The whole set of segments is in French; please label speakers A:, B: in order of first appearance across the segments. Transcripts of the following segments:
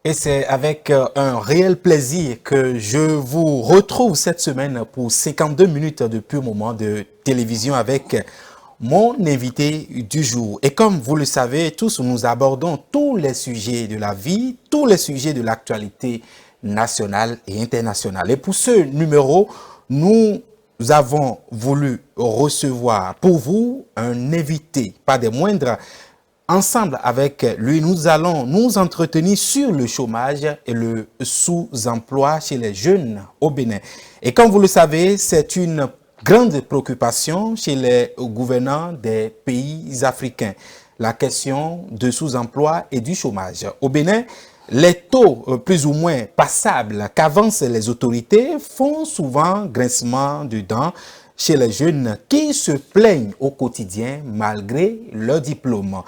A: Et c'est avec un réel plaisir que je vous retrouve cette semaine pour 52 minutes de pur moment de télévision avec mon invité du jour. Et comme vous le savez, tous nous abordons tous les sujets de la vie, tous les sujets de l'actualité nationale et internationale. Et pour ce numéro, nous avons voulu recevoir pour vous un invité, pas des moindres. Ensemble avec lui, nous allons nous entretenir sur le chômage et le sous-emploi chez les jeunes au Bénin. Et comme vous le savez, c'est une grande préoccupation chez les gouvernants des pays africains, la question de sous-emploi et du chômage. Au Bénin, les taux plus ou moins passables qu'avancent les autorités font souvent grincement de dents chez les jeunes qui se plaignent au quotidien malgré leur diplôme.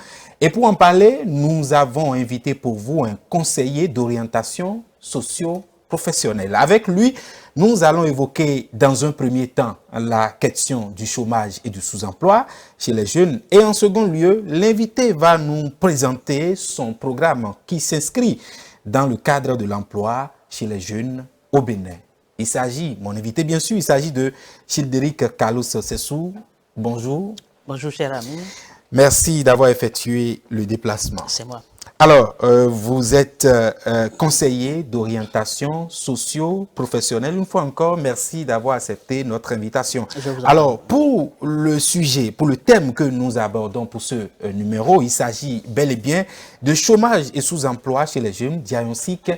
A: Et pour en parler, nous avons invité pour vous un conseiller d'orientation socio-professionnelle. Avec lui, nous allons évoquer dans un premier temps la question du chômage et du sous-emploi chez les jeunes. Et en second lieu, l'invité va nous présenter son programme qui s'inscrit dans le cadre de l'emploi chez les jeunes au Bénin. Il s'agit, mon invité bien sûr, il s'agit de Childéric Carlos Sessou. Bonjour.
B: Bonjour cher ami.
A: Merci d'avoir effectué le déplacement.
B: C'est moi.
A: Alors, vous êtes conseiller d'orientation socio-professionnelle. Une fois encore, merci d'avoir accepté notre invitation. Alors, pour le sujet, pour le thème que nous abordons pour ce numéro, il s'agit bel et bien de chômage et sous-emploi chez les jeunes, diagnostic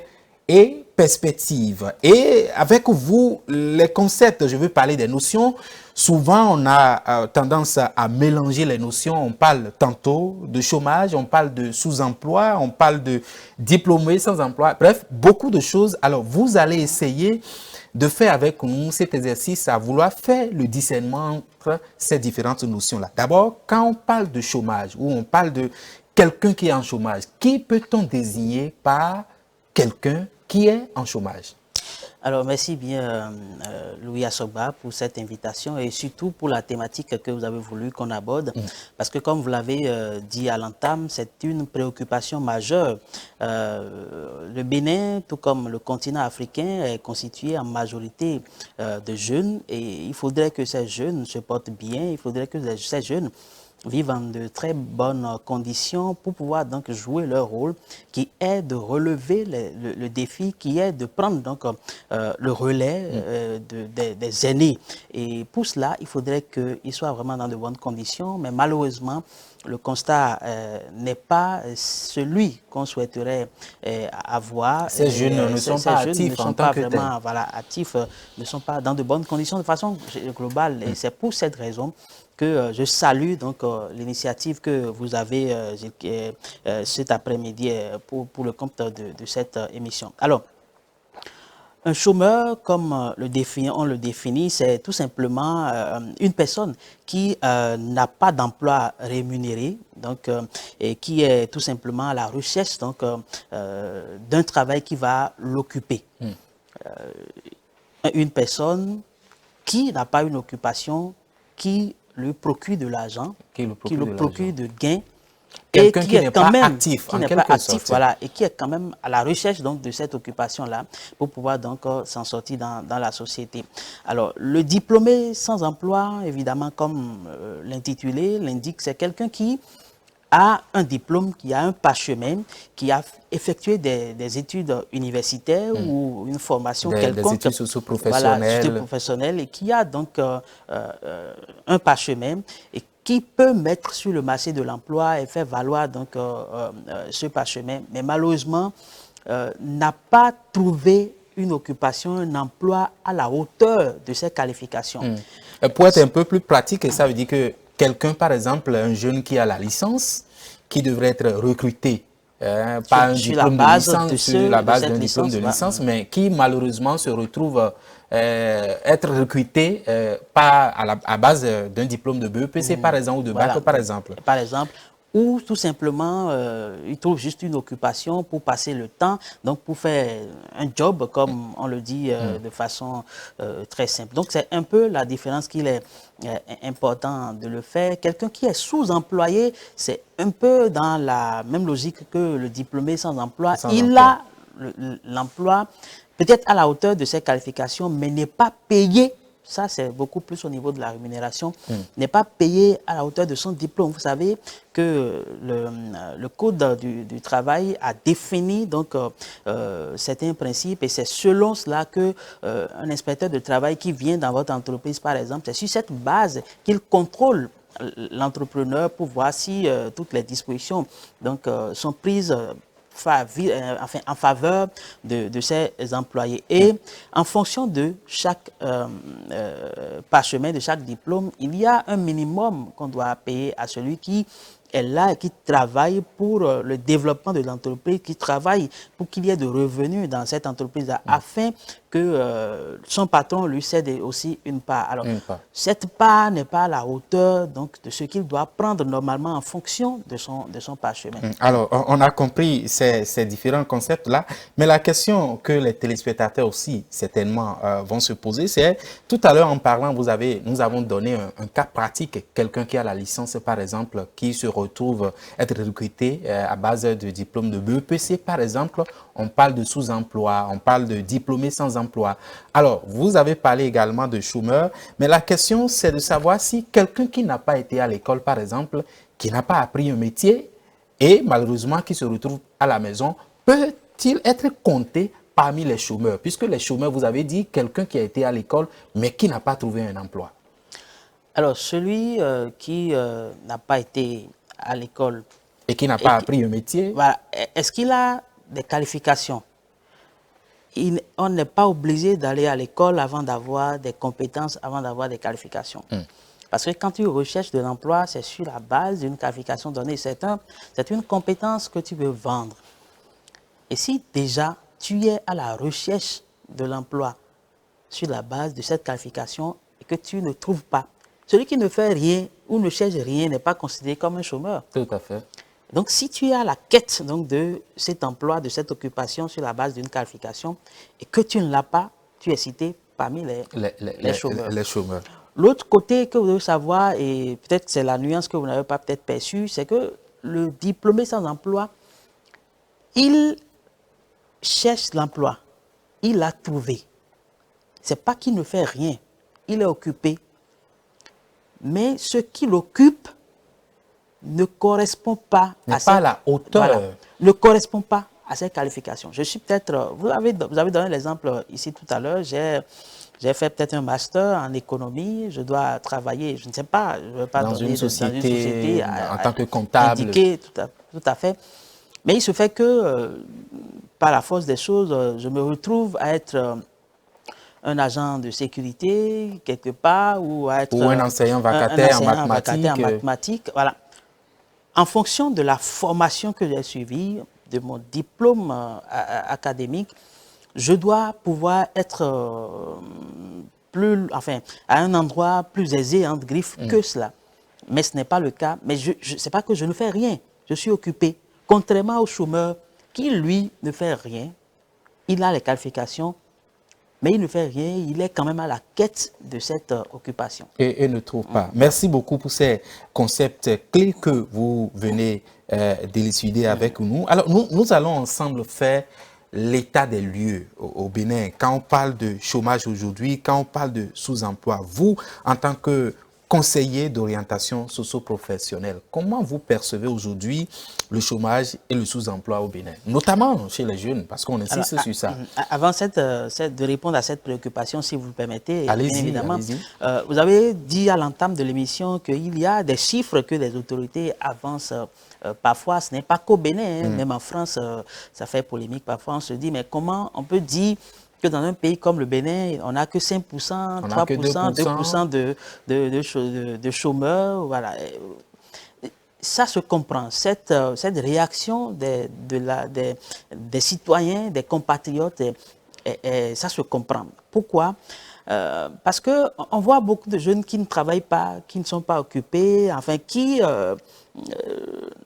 A: et perspective. Et avec vous, les concepts, je veux parler des notions. Souvent, on a tendance à mélanger les notions. On parle tantôt de chômage, on parle de sous-emploi, on parle de diplômés sans emploi. Bref, beaucoup de choses. Alors, vous allez essayer de faire avec nous cet exercice à vouloir faire le discernement entre ces différentes notions-là. D'abord, quand on parle de chômage ou on parle de quelqu'un qui est en chômage, qui peut-on désigner par quelqu'un qui est en chômage?
B: Alors, merci bien Louis Assoba pour cette invitation et surtout pour la thématique que vous avez voulu qu'on aborde. Parce que comme vous l'avez dit à l'entame, c'est une préoccupation majeure. Le Bénin, tout comme le continent africain, est constitué en majorité de jeunes et il faudrait que ces jeunes se portent bien, il faudrait que ces jeunes vivent en de très bonnes conditions pour pouvoir donc jouer leur rôle qui est de relever le défi, qui est de prendre donc le relais des aînés. Et pour cela, il faudrait qu'ils soient vraiment dans de bonnes conditions, mais malheureusement, le constat n'est pas celui qu'on souhaiterait avoir.
A: Ces jeunes ne sont pas actifs en tant que tels.
B: Actifs, ne sont pas dans de bonnes conditions de façon globale. Et c'est pour cette raison que je salue donc l'initiative que vous avez cet après-midi pour le compte de cette émission. Alors, un chômeur, comme on le définit, c'est tout simplement une personne qui n'a pas d'emploi rémunéré, donc, et qui est tout simplement à la recherche donc d'un travail qui va l'occuper. Une personne qui n'a pas une occupation, qui lui procure de l'argent, qui lui procure de gains,
A: et qui n'est pas actif,
B: voilà, et qui est quand même à la recherche donc de cette occupation-là pour pouvoir donc s'en sortir dans la société. Alors, le diplômé sans emploi, évidemment, comme l'intitulé l'indique, c'est quelqu'un qui a un diplôme, qui a un parchemin, qui a effectué des études universitaires ou une formation quelconque.
A: Des études socio-professionnelles.
B: Voilà, études professionnelles, et qui a donc un parchemin et qui peut mettre sur le marché de l'emploi et faire valoir donc ce parchemin, mais malheureusement n'a pas trouvé une occupation, un emploi à la hauteur de ses qualifications.
A: Pour être un peu plus pratique, ça veut dire que quelqu'un, par exemple, un jeune qui a la licence, qui devrait être recruté par un diplôme de licence, sur la base d'un diplôme de licence, mais qui malheureusement se retrouve être recruté à base d'un diplôme de BEPC, par exemple, ou de bac, par exemple.
B: Par exemple, ou tout simplement, il trouve juste une occupation pour passer le temps, donc pour faire un job, comme on le dit de façon très simple. Donc, c'est un peu la différence qu'il est important de le faire. Quelqu'un qui est sous-employé, c'est un peu dans la même logique que le diplômé sans emploi. Il a l'emploi peut-être à la hauteur de ses qualifications, mais n'est pas payé. Ça, c'est beaucoup plus au niveau de la rémunération, n'est pas payé à la hauteur de son diplôme. Vous savez que le Code du travail a défini donc, certains principes et c'est selon cela que un inspecteur de travail qui vient dans votre entreprise, par exemple, c'est sur cette base qu'il contrôle l'entrepreneur pour voir si toutes les dispositions donc, sont prises enfin, en faveur de ses employés. Et en fonction de chaque parchemin, de chaque diplôme, il y a un minimum qu'on doit payer à celui qui est là et qui travaille pour le développement de l'entreprise, qui travaille pour qu'il y ait de revenus dans cette entreprise-là, afin que son patron lui cède aussi une part. Alors, cette part n'est pas à la hauteur donc, de ce qu'il doit prendre normalement en fonction de son parchemin.
A: Alors, on a compris ces différents concepts-là, mais la question que les téléspectateurs aussi certainement vont se poser, c'est, tout à l'heure en parlant, nous avons donné un cas pratique, quelqu'un qui a la licence par exemple, qui se retrouve être recruté à base de diplôme de BEPC par exemple, on parle de sous-emploi, on parle de diplômés sans emploi. Alors, vous avez parlé également de chômeurs, mais la question c'est de savoir si quelqu'un qui n'a pas été à l'école par exemple, qui n'a pas appris un métier et malheureusement qui se retrouve à la maison, peut-il être compté parmi les chômeurs? Puisque les chômeurs, vous avez dit, quelqu'un qui a été à l'école mais qui n'a pas trouvé un emploi.
B: Alors, celui qui n'a pas été à l'école
A: et qui n'a pas appris un métier.
B: Voilà. Est-ce qu'il a des qualifications? On n'est pas obligé d'aller à l'école avant d'avoir des compétences, avant d'avoir des qualifications. Parce que quand tu recherches de l'emploi, c'est sur la base d'une qualification donnée. C'est une compétence que tu veux vendre. Et si déjà tu es à la recherche de l'emploi sur la base de cette qualification et que tu ne trouves pas, celui qui ne fait rien ou ne cherche rien n'est pas considéré comme un chômeur.
A: Tout à fait.
B: Donc, si tu es à la quête donc, de cet emploi, de cette occupation sur la base d'une qualification et que tu ne l'as pas, tu es cité parmi les chômeurs.
A: Les chômeurs.
B: L'autre côté que vous devez savoir, et peut-être c'est la nuance que vous n'avez pas peut-être perçue, c'est que le diplômé sans emploi, il cherche l'emploi, il l'a trouvé. Ce n'est pas qu'il ne fait rien, il est occupé. Mais ce qu'il occupe ne correspond pas
A: à la hauteur.
B: Voilà, ne correspond pas à ses qualifications. Je suis peut-être, vous avez donné l'exemple ici tout à l'heure, j'ai fait peut-être un master en économie, je dois travailler, je ne sais pas, je ne veux pas
A: dans
B: donner
A: une société
B: en
A: tant que comptable.
B: Indiqué, tout à fait. Mais il se fait que, par la force des choses, je me retrouve à être un agent de sécurité quelque part ou à être
A: un enseignant vacataire en
B: mathématiques. Voilà. En fonction de la formation que j'ai suivie, de mon diplôme académique, je dois pouvoir être à un endroit plus aisé, entre griffes, que cela. Mais ce n'est pas le cas. Mais c'est pas que je ne fais rien. Je suis occupé. Contrairement au chômeur qui, lui, ne fait rien. Il a les qualifications, mais il ne fait rien, il est quand même à la quête de cette occupation.
A: Et ne trouve pas. Merci beaucoup pour ces concepts clés que vous venez d'élucider avec nous. Alors, nous allons ensemble faire l'état des lieux au Bénin. Quand on parle de chômage aujourd'hui, quand on parle de sous-emploi, vous, en tant que conseiller d'orientation socio-professionnelle, comment vous percevez aujourd'hui le chômage et le sous-emploi au Bénin, notamment chez les jeunes, parce qu'on insiste sur ça.
B: Avant de répondre à cette préoccupation, si vous le permettez, bien évidemment, vous avez dit à l'entame de l'émission qu'il y a des chiffres que les autorités avancent parfois. Ce n'est pas qu'au Bénin, même en France, ça fait polémique. Parfois, on se dit, mais comment on peut dire que dans un pays comme le Bénin, on n'a que 5%, 3%, 2% de chômeurs. Voilà. Ça se comprend. Cette réaction des citoyens, des compatriotes, ça se comprend. Pourquoi? Parce qu'on voit beaucoup de jeunes qui ne travaillent pas, qui ne sont pas occupés, enfin qui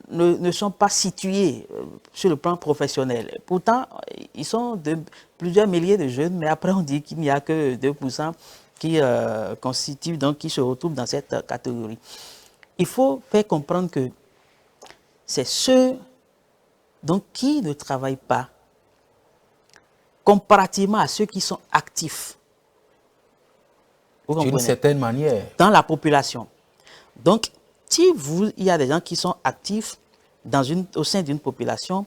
B: ne sont pas situés sur le plan professionnel. Pourtant, ils sont de plusieurs milliers de jeunes, mais après on dit qu'il n'y a que 2% qui constituent, donc qui se retrouvent dans cette catégorie. Il faut faire comprendre que c'est ceux donc, qui ne travaillent pas comparativement à ceux qui sont actifs.
A: D'une certaine manière.
B: Dans la population. Donc, si il y a des gens qui sont actifs au sein d'une population,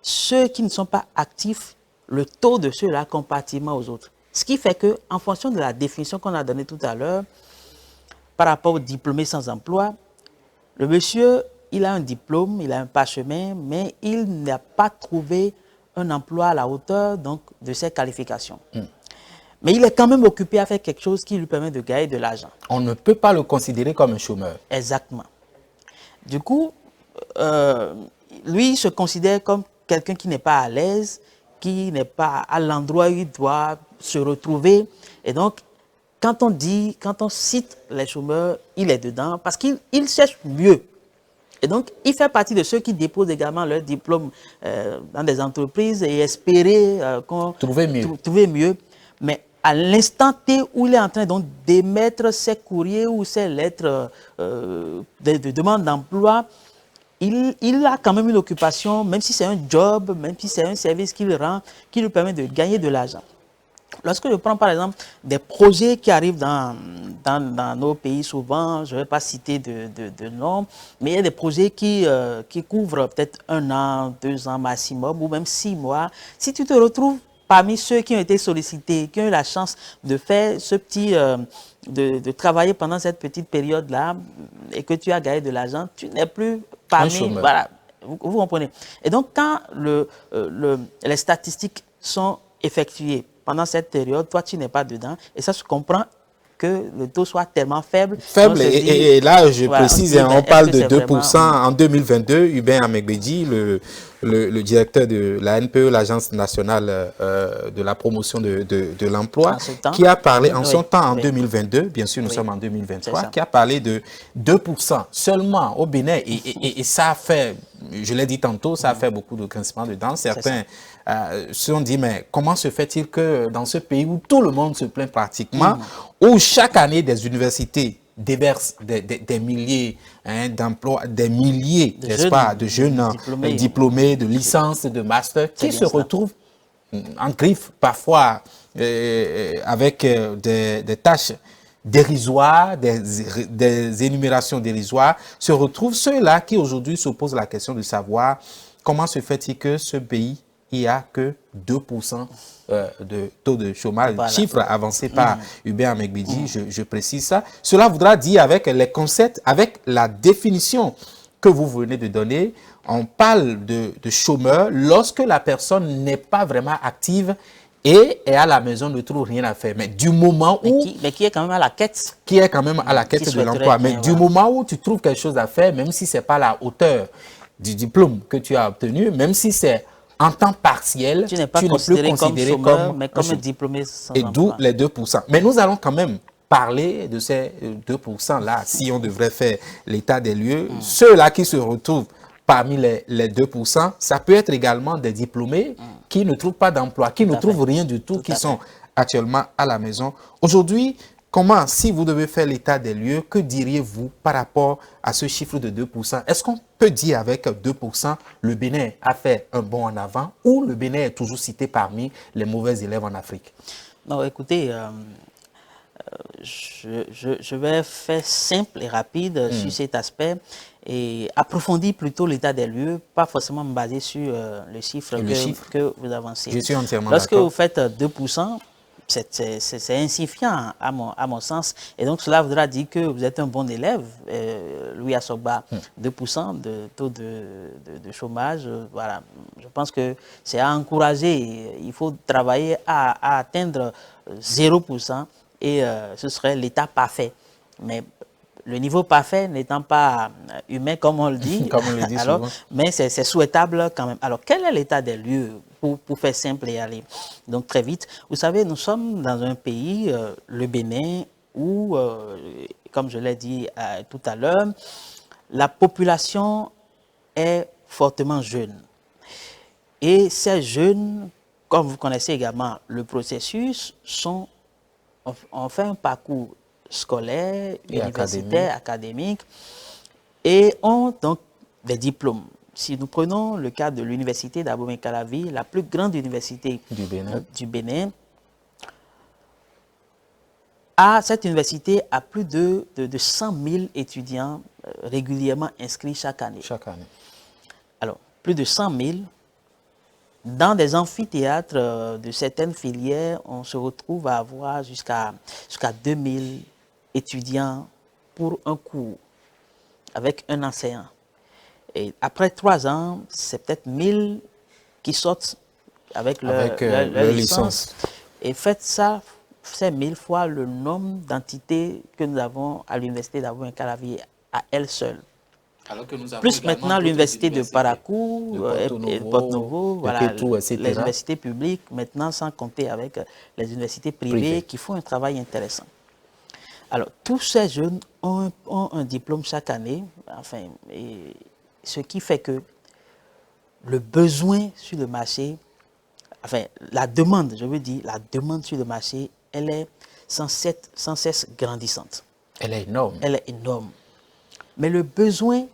B: ceux qui ne sont pas actifs, le taux de ceux-là comparativement aux autres. Ce qui fait qu'en fonction de la définition qu'on a donnée tout à l'heure, par rapport aux diplômés sans emploi, le monsieur, il a un diplôme, il a un parchemin, mais il n'a pas trouvé un emploi à la hauteur donc, de ses qualifications. Mais il est quand même occupé à faire quelque chose qui lui permet de gagner de l'argent.
A: On ne peut pas le considérer comme un chômeur.
B: Exactement. Du coup, lui, il se considère comme quelqu'un qui n'est pas à l'aise, qui n'est pas à l'endroit où il doit se retrouver. Et donc, quand on cite les chômeurs, il est dedans parce qu'il cherche mieux. Et donc, il fait partie de ceux qui déposent également leur diplôme dans des entreprises et espérer trouver mieux. Mais à l'instant T où il est en train d'émettre ses courriers ou ses lettres de demande d'emploi, il a quand même une occupation, même si c'est un job, même si c'est un service qu'il rend, qui lui permet de gagner de l'argent. Lorsque je prends par exemple des projets qui arrivent dans nos pays souvent, je ne vais pas citer de nom, mais il y a des projets qui couvrent peut-être 1 an, 2 ans maximum, ou même 6 mois. Si tu te retrouves parmi ceux qui ont été sollicités, qui ont eu la chance de faire ce petit, de travailler pendant cette petite période-là, et que tu as gagné de l'argent, tu n'es plus parmi... Voilà, vous comprenez. Et donc, quand les statistiques sont effectuées pendant cette période, toi, tu n'es pas dedans, et ça se comprend que le taux soit tellement faible.
A: Faible, et là, je précise, on parle de 2% en 2022. Hubert Amegbedji, le directeur de la NPE, l'Agence nationale de la promotion de l'emploi, qui a parlé en son temps, en 2022, bien sûr, nous sommes en 2023, qui a parlé de 2% seulement au Bénin. Et ça a fait, je l'ai dit tantôt, ça a fait beaucoup de grincements dedans. Certains se sont dit, mais comment se fait-il que dans ce pays où tout le monde se plaint pratiquement, où chaque année des universités déversent des milliers d'emplois, des milliers, n'est-ce pas, de jeunes diplômés, de licences, de masters, qui se retrouvent en griffe, parfois avec des tâches dérisoires, des énumérations dérisoires, se retrouvent ceux-là qui aujourd'hui se posent la question de savoir comment se fait-il que ce pays, il n'y a que 2% de taux de chômage, chiffre avancé par Hubert Amegbedji, je précise ça. Cela voudra dire avec les concepts, avec la définition que vous venez de donner, on parle de chômeur lorsque la personne n'est pas vraiment active et est à la maison, ne trouve rien à faire. Mais du moment où...
B: Mais qui est quand même à la quête.
A: Qui est quand même à la quête de l'emploi. Mais du moment où tu trouves quelque chose à faire, même si ce n'est pas à la hauteur du diplôme que tu as obtenu, même si c'est en temps partiel,
B: tu n'es plus considéré comme chômeur, mais comme un diplômé sans emploi.
A: Et d'où les 2%. Mais nous allons quand même parler de ces 2%-là, si on devrait faire l'état des lieux. Ceux-là qui se retrouvent parmi les 2%, ça peut être également des diplômés qui ne trouvent pas d'emploi, qui ne trouvent rien du tout, qui sont actuellement à la maison. Aujourd'hui, comment, si vous devez faire l'état des lieux, que diriez-vous par rapport à ce chiffre de 2%? Est-ce qu'on peut dire avec 2%, le Bénin a fait un bond en avant ou le Bénin est toujours cité parmi les mauvais élèves en Afrique?
B: Non, écoutez, je vais faire simple et rapide sur cet aspect et approfondir plutôt l'état des lieux, pas forcément me baser sur le chiffre que vous avancez.
A: Je suis entièrement
B: d'accord. Lorsque vous faites 2%, c'est insuffisant à mon sens. Et donc, cela voudra dire que vous êtes un bon élève. Louis Asogba, 2% de taux de chômage. Voilà. Je pense que c'est à encourager. Il faut travailler à atteindre 0% et ce serait l'état parfait. Mais le niveau parfait n'étant pas humain, comme on le dit,
A: comme on le dit
B: alors,
A: souvent.
B: Mais c'est souhaitable quand même. Alors, quel est l'état des lieux pour faire simple et aller donc très vite? Vous savez, nous sommes dans un pays, le Bénin, où, comme je l'ai dit tout à l'heure, la population est fortement jeune. Et ces jeunes, comme vous connaissez également le processus, ont fait un parcours scolaire, universitaire, académique, et ont donc des diplômes. si nous prenons le cas de l'université d'Abomey-Calavi, la plus grande université du Bénin, cette université a plus de 100 000 étudiants régulièrement inscrits chaque année. Alors, plus de 100 000. Dans des amphithéâtres de certaines filières, on se retrouve à avoir jusqu'à 2000 étudiants pour un cours avec un enseignant. Et après 3 ans, c'est peut-être 1000 qui sortent avec leur licence. Et faites ça, c'est 1000 fois le nombre d'entités que nous avons à l'université d'Abomey-Calavi à elle seule.
A: Alors que nous avons
B: plus maintenant l'université de Parakou, Porto-Novo, voilà, les universités publiques, maintenant sans compter avec les universités privées qui font un travail intéressant. Alors, tous ces jeunes ont un diplôme chaque année, enfin, et ce qui fait que le besoin sur le marché, enfin, la demande, je veux dire, la demande sur le marché, elle est sans cesse grandissante.
A: Elle est énorme.
B: Elle est énorme. Mais le besoin,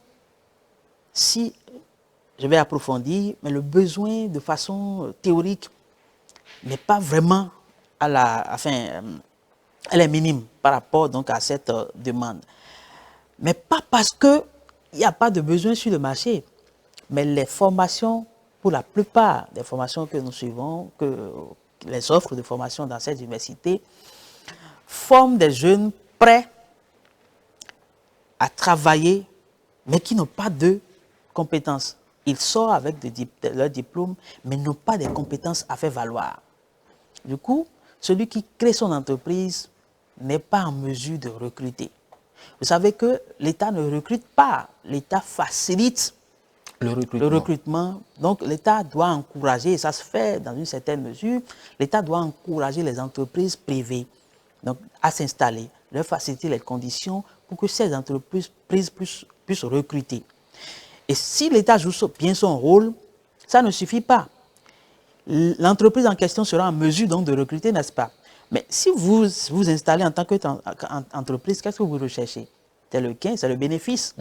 B: si je vais approfondir, mais le besoin de façon théorique n'est pas vraiment elle est minime par rapport donc à cette demande. Mais pas parce qu'il n'y a pas de besoin sur le marché, mais les formations, pour la plupart des formations que nous suivons, les offres de formation dans cette université, forment des jeunes prêts à travailler, mais qui n'ont pas de compétences. Ils sortent avec leur diplôme, mais n'ont pas de compétences à faire valoir. Du coup, celui qui crée son entreprise n'est pas en mesure de recruter. Vous savez que l'État ne recrute pas, l'État facilite le recrutement. Donc l'État doit encourager, et ça se fait dans une certaine mesure, l'État doit encourager les entreprises privées donc, à s'installer, leur faciliter les conditions pour que ces entreprises puissent recruter. Et si l'État joue bien son rôle, ça ne suffit pas. L'entreprise en question sera en mesure donc de recruter, n'est-ce pas? Mais si vous vous installez en tant qu'entreprise, qu'est-ce que vous recherchez? C'est le gain, c'est le bénéfice.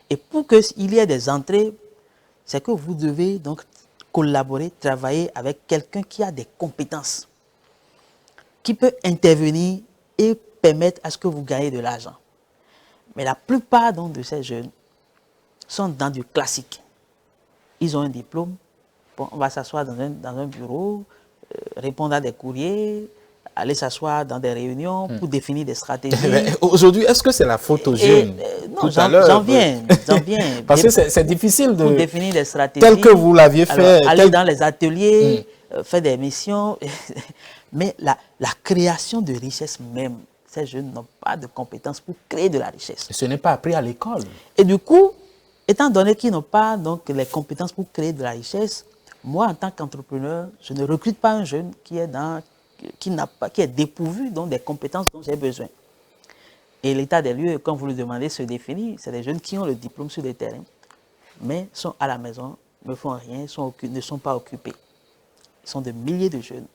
B: Et pour qu'il y ait des entrées, c'est que vous devez donc collaborer, travailler avec quelqu'un qui a des compétences, qui peut intervenir et permettre à ce que vous gagnez de l'argent. Mais la plupart donc, de ces jeunes sont dans du classique. Ils ont un diplôme, bon, on va s'asseoir dans un bureau, répondre à des courriers, aller s'asseoir dans des réunions pour définir des stratégies.
A: Aujourd'hui, est-ce que c'est la faute aux jeunes?
B: Non, j'en viens.
A: Parce que c'est difficile de...
B: Pour définir des stratégies.
A: Tel que vous l'aviez fait.
B: Aller dans les ateliers, faire des missions. Mais la création de richesse même, ces jeunes n'ont pas de compétences pour créer de la richesse.
A: Ce n'est pas appris à l'école.
B: Et du coup, étant donné qu'ils n'ont pas donc, les compétences pour créer de la richesse, moi, en tant qu'entrepreneur, je ne recrute pas un jeune qui est dépourvu donc, des compétences dont j'ai besoin. Et l'état des lieux, quand vous le demandez, se définit. C'est des jeunes qui ont le diplôme sur le terrain, mais sont à la maison, ne font rien, ne sont pas occupés. Ils sont de milliers de jeunes.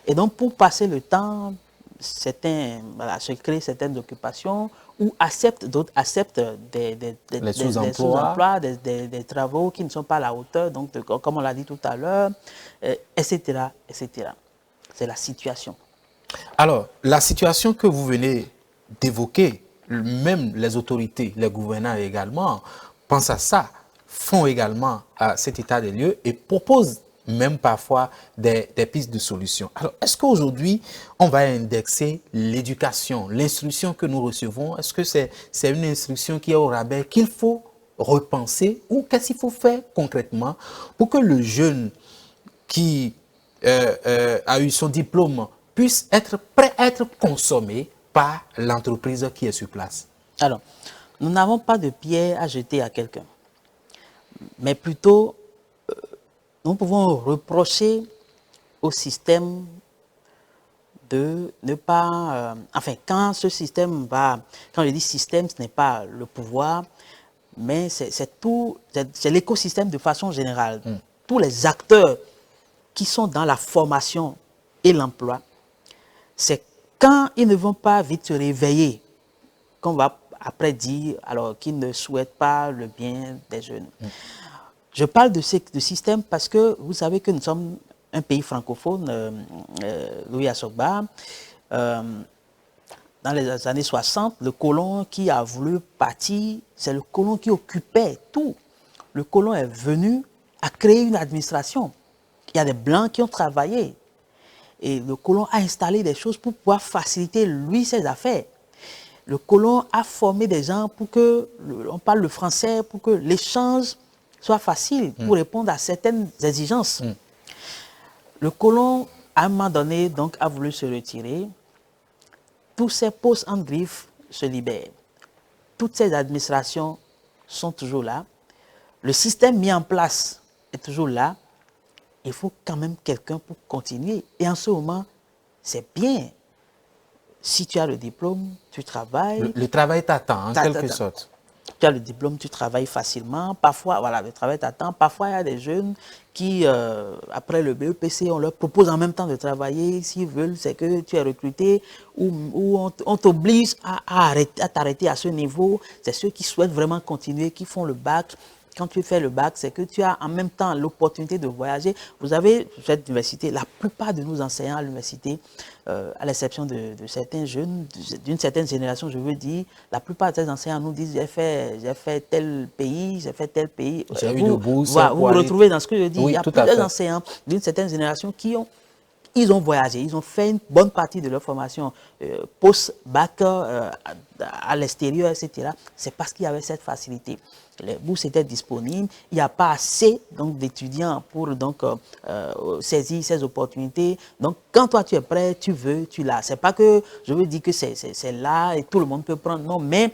B: Et donc, pour passer le temps, certains se créent certaines occupations ou d'autres acceptent des sous-emplois, des travaux qui ne sont pas à la hauteur, donc comme on l'a dit tout à l'heure, etc., etc. C'est la situation.
A: Alors, la situation que vous venez d'évoquer, même les autorités, les gouvernants également, pensent à ça, font également à cet état des lieux et proposent même parfois des pistes de solutions. Alors, est-ce qu'aujourd'hui, on va indexer l'éducation, l'instruction que nous recevons? Est-ce que c'est une instruction qui est au rabais, qu'il faut repenser ou qu'est-ce qu'il faut faire concrètement pour que le jeune qui a eu son diplôme puisse être prêt à être consommé par l'entreprise qui est sur place?
B: Alors, nous n'avons pas de pierre à jeter à quelqu'un, mais plutôt nous pouvons reprocher au système de ne pas... enfin, quand ce système va... Quand je dis système, ce n'est pas le pouvoir, mais c'est l'écosystème de façon générale. Tous les acteurs qui sont dans la formation et l'emploi, c'est quand ils ne vont pas vite se réveiller qu'on va après dire alors qu'ils ne souhaitent pas le bien des jeunes. Je parle de système parce que vous savez que nous sommes un pays francophone, Louis Assogba. Dans les années 60, le colon qui a voulu partir, c'est le colon qui occupait tout. Le colon est venu à créer une administration. Il y a des Blancs qui ont travaillé. Et le colon a installé des choses pour pouvoir faciliter, lui, ses affaires. Le colon a formé des gens pour que, on parle le français, pour que l'échange soit facile, pour répondre à certaines exigences. Le colon, à un moment donné, donc, a voulu se retirer. Tous ces postes en griffe se libèrent. Toutes ces administrations sont toujours là. Le système mis en place est toujours là. Il faut quand même quelqu'un pour continuer. Et en ce moment, c'est bien. Si tu as le diplôme, tu travailles.
A: Le travail t'attend, en quelque sorte.
B: Tu as le diplôme, tu travailles facilement. Parfois, voilà, le travail t'attend. Parfois, il y a des jeunes qui, après le BEPC, on leur propose en même temps de travailler. S'ils veulent, c'est que tu es recruté ou on t'oblige à t'arrêter à ce niveau. C'est ceux qui souhaitent vraiment continuer, qui font le bac. Quand tu fais le bac, c'est que tu as en même temps l'opportunité de voyager. Vous avez cette université, la plupart de nos enseignants à l'université, à l'exception de certains jeunes, d'une certaine génération, je veux dire, la plupart de ces enseignants nous disent j'ai fait tel pays, j'ai fait tel pays.
A: J'ai eu de bourse.
B: Vous vous retrouvez dans ce que je dis.
A: Oui,
B: il y a plusieurs enseignants d'une certaine génération qui ont voyagé, ils ont fait une bonne partie de leur formation post-bac à l'extérieur, etc. C'est parce qu'il y avait cette facilité. Les bourses étaient disponibles, il n'y a pas assez d'étudiants pour saisir ces opportunités. Donc, quand toi tu es prêt, tu veux, tu l'as. Ce n'est pas que je veux dire que c'est là et tout le monde peut prendre, non, mais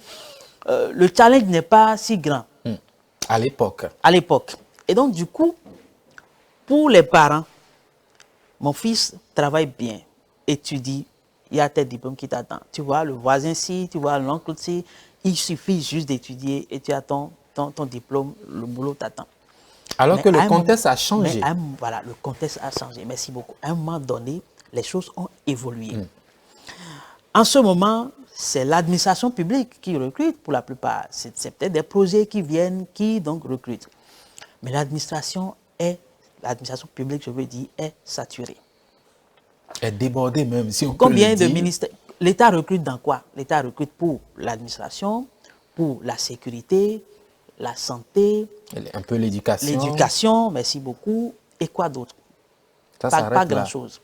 B: le challenge n'est pas si grand.
A: À l'époque.
B: À l'époque. Et donc, du coup, pour les parents, mon fils travaille bien, étudie, il y a tel diplôme qui t'attend. Tu vois, le voisin ci, tu vois, l'oncle ci, il suffit juste d'étudier et tu as ton diplôme, le boulot t'attend.
A: Alors que le contexte a changé.
B: Voilà, le contexte a changé. Merci beaucoup. À un moment donné, les choses ont évolué. En ce moment, c'est l'administration publique qui recrute pour la plupart. C'est peut-être des projets qui viennent, qui donc recrutent. Mais l'administration publique, je veux dire, est saturée.
A: Est débordée même, si on
B: Combien
A: peut le dire.
B: de ministères? L'État recrute dans quoi? L'État recrute pour l'administration, pour la sécurité, la santé,
A: un peu l'éducation.
B: L'éducation, merci beaucoup. Et quoi d'autre? Pas grand-chose.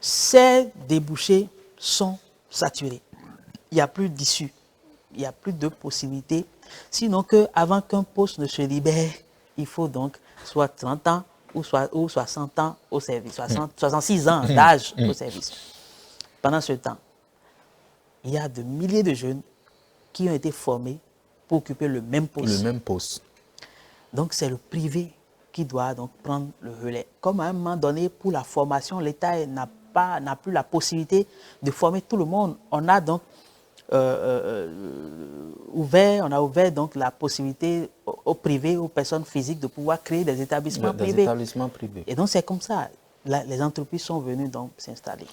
B: Ces débouchés sont saturés. Il n'y a plus d'issue. Il n'y a plus de possibilités. Sinon avant qu'un poste ne se libère, il faut donc soit 30 ans ou 60 ans au service, 66 ans d'âge au service. Pendant ce temps, il y a de milliers de jeunes qui ont été formés pour occuper le même poste.
A: Le même poste.
B: Donc, c'est le privé qui doit donc prendre le relais. Comme à un moment donné, pour la formation, l'État n'a plus la possibilité de former tout le monde. On a donc ouvert donc la possibilité au privé, aux personnes physiques de pouvoir créer des établissements privés. Et donc, c'est comme ça. Les entreprises sont venues donc s'installer.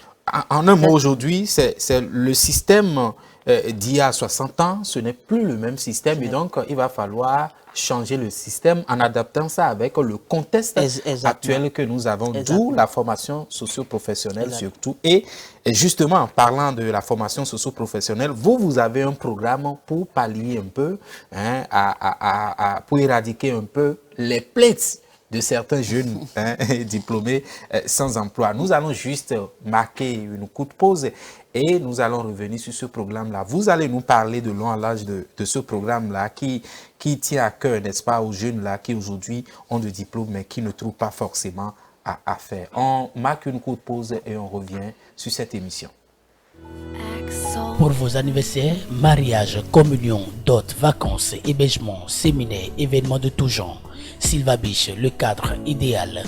A: En un mot, aujourd'hui, c'est le système d'il y a 60 ans, ce n'est plus le même système. Et donc, il va falloir changer le système en adaptant ça avec le contexte actuel que nous avons, d'où la formation socio-professionnelle surtout. Et justement, en parlant de la formation socio-professionnelle, vous avez un programme pour pallier un peu, pour éradiquer un peu les plaintes de certains jeunes diplômés sans emploi. Nous allons juste marquer une courte pause et nous allons revenir sur ce programme-là. Vous allez nous parler de long en large de ce programme-là qui tient à cœur, n'est-ce pas, aux jeunes-là qui aujourd'hui ont des diplômes mais qui ne trouvent pas forcément à faire. On marque une courte pause et on revient sur cette émission.
C: Pour vos anniversaires, mariages, communions, dot, vacances, hébergements, séminaires, événements de tout genre, Sylva Beach, le cadre idéal.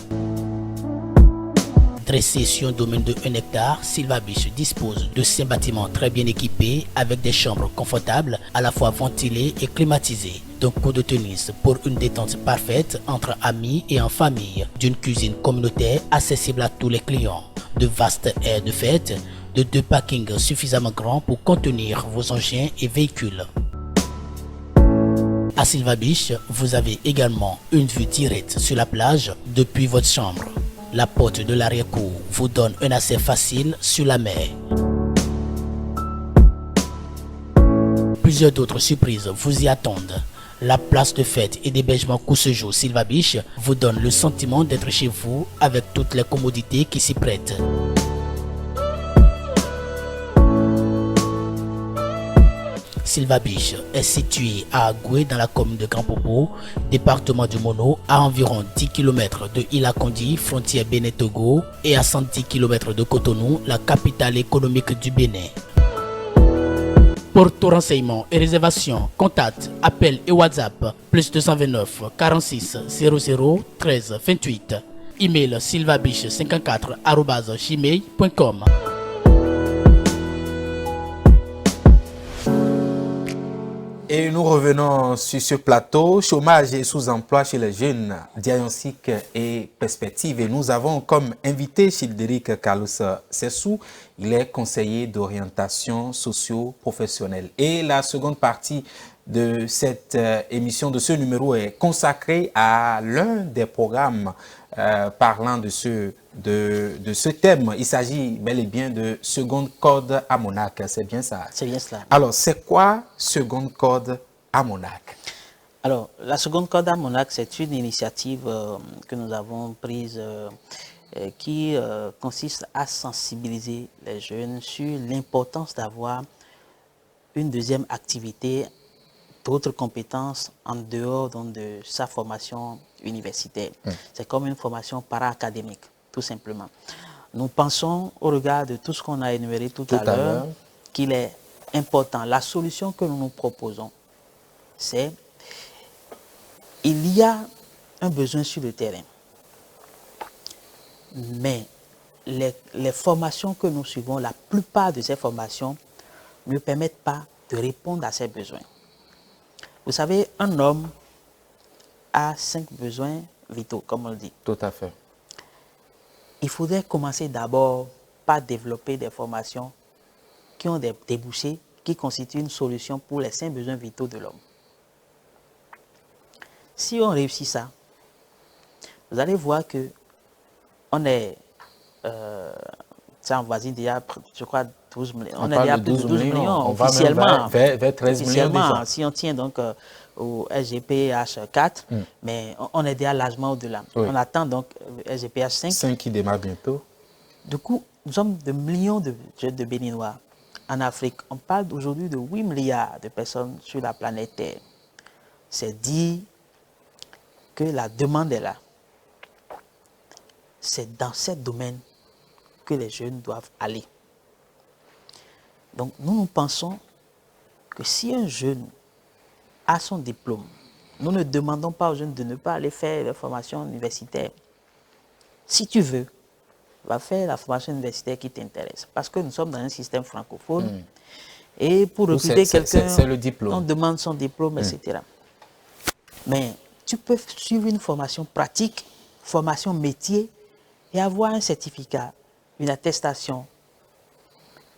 C: Dressé sur un domaine de 1 hectare, Sylva Beach dispose de 5 bâtiments très bien équipés avec des chambres confortables, à la fois ventilées et climatisées, d'un court de tennis pour une détente parfaite entre amis et en famille, d'une cuisine communautaire accessible à tous les clients, de vastes aires de fête, de 2 parkings suffisamment grands pour contenir vos engins et véhicules. À Silva Beach, vous avez également une vue directe sur la plage depuis votre chambre. La porte de l'arrière-cour vous donne un accès facile sur la mer. Plusieurs d'autres surprises vous y attendent. La place de fête et d'hébergement Coussejour Silva Beach vous donne le sentiment d'être chez vous avec toutes les commodités qui s'y prêtent. Silva Beach est situé à Agoué dans la commune de Grand Popo, département du Mono, à environ 10 km de Ilakondi, frontière Bénin-Togo, et à 110 km de Cotonou, la capitale économique du Bénin. Pour tout renseignement et réservation, contact, appel et WhatsApp, plus 229 46 00 13 28. Email silvabeach54@gmail.com.
A: Et nous revenons sur ce plateau, chômage et sous-emploi chez les jeunes, diagnostic et perspective. Et nous avons comme invité Childéric Carlos Sessou, il est conseiller d'orientation socio-professionnelle. Et la seconde partie de cette émission, de ce numéro, est consacrée à l'un des programmes parlant de ce thème. Il s'agit bel et bien de Seconde Corde à Monac, c'est bien ça?
B: C'est bien cela.
A: Alors, c'est quoi Seconde Corde à Monac?
B: Alors, la Seconde Corde à Monac, c'est une initiative que nous avons prise qui consiste à sensibiliser les jeunes sur l'importance d'avoir une deuxième activité, d'autres compétences en dehors donc, de sa formation universitaire. C'est comme une formation para-académique, tout simplement. Nous pensons, au regard de tout ce qu'on a énuméré tout à l'heure, qu'il est important. La solution que nous nous proposons, c'est il y a un besoin sur le terrain. Mais les formations que nous suivons, la plupart de ces formations ne permettent pas de répondre à ces besoins. Vous savez, un homme a 5 besoins vitaux, comme on le dit.
A: Tout à fait.
B: Il faudrait commencer d'abord par développer des formations qui ont des débouchés, qui constituent une solution pour les 5 besoins vitaux de l'homme. Si on réussit ça, vous allez voir que on est, ça envoisine déjà, je crois, 12 millions. On est déjà plus de 12 millions officiellement.
A: On va vers 13 millions déjà.
B: Si on tient donc au SGPH4, mais on est déjà largement au-delà. Oui. On attend donc SGPH5.
A: 5 qui démarre bientôt.
B: Du coup, nous sommes de millions de jeunes de Béninois en Afrique. On parle aujourd'hui de 8 milliards de personnes sur la planète Terre. C'est dire que la demande est là. C'est dans ce domaine que les jeunes doivent aller. Donc, nous pensons que si un jeune a son diplôme, nous ne demandons pas aux jeunes de ne pas aller faire la formation universitaire. Si tu veux, va faire la formation universitaire qui t'intéresse. Parce que nous sommes dans un système francophone. Et pour recruter quelqu'un, on demande son diplôme, etc. Mais tu peux suivre une formation pratique, formation métier, et avoir un certificat, une attestation.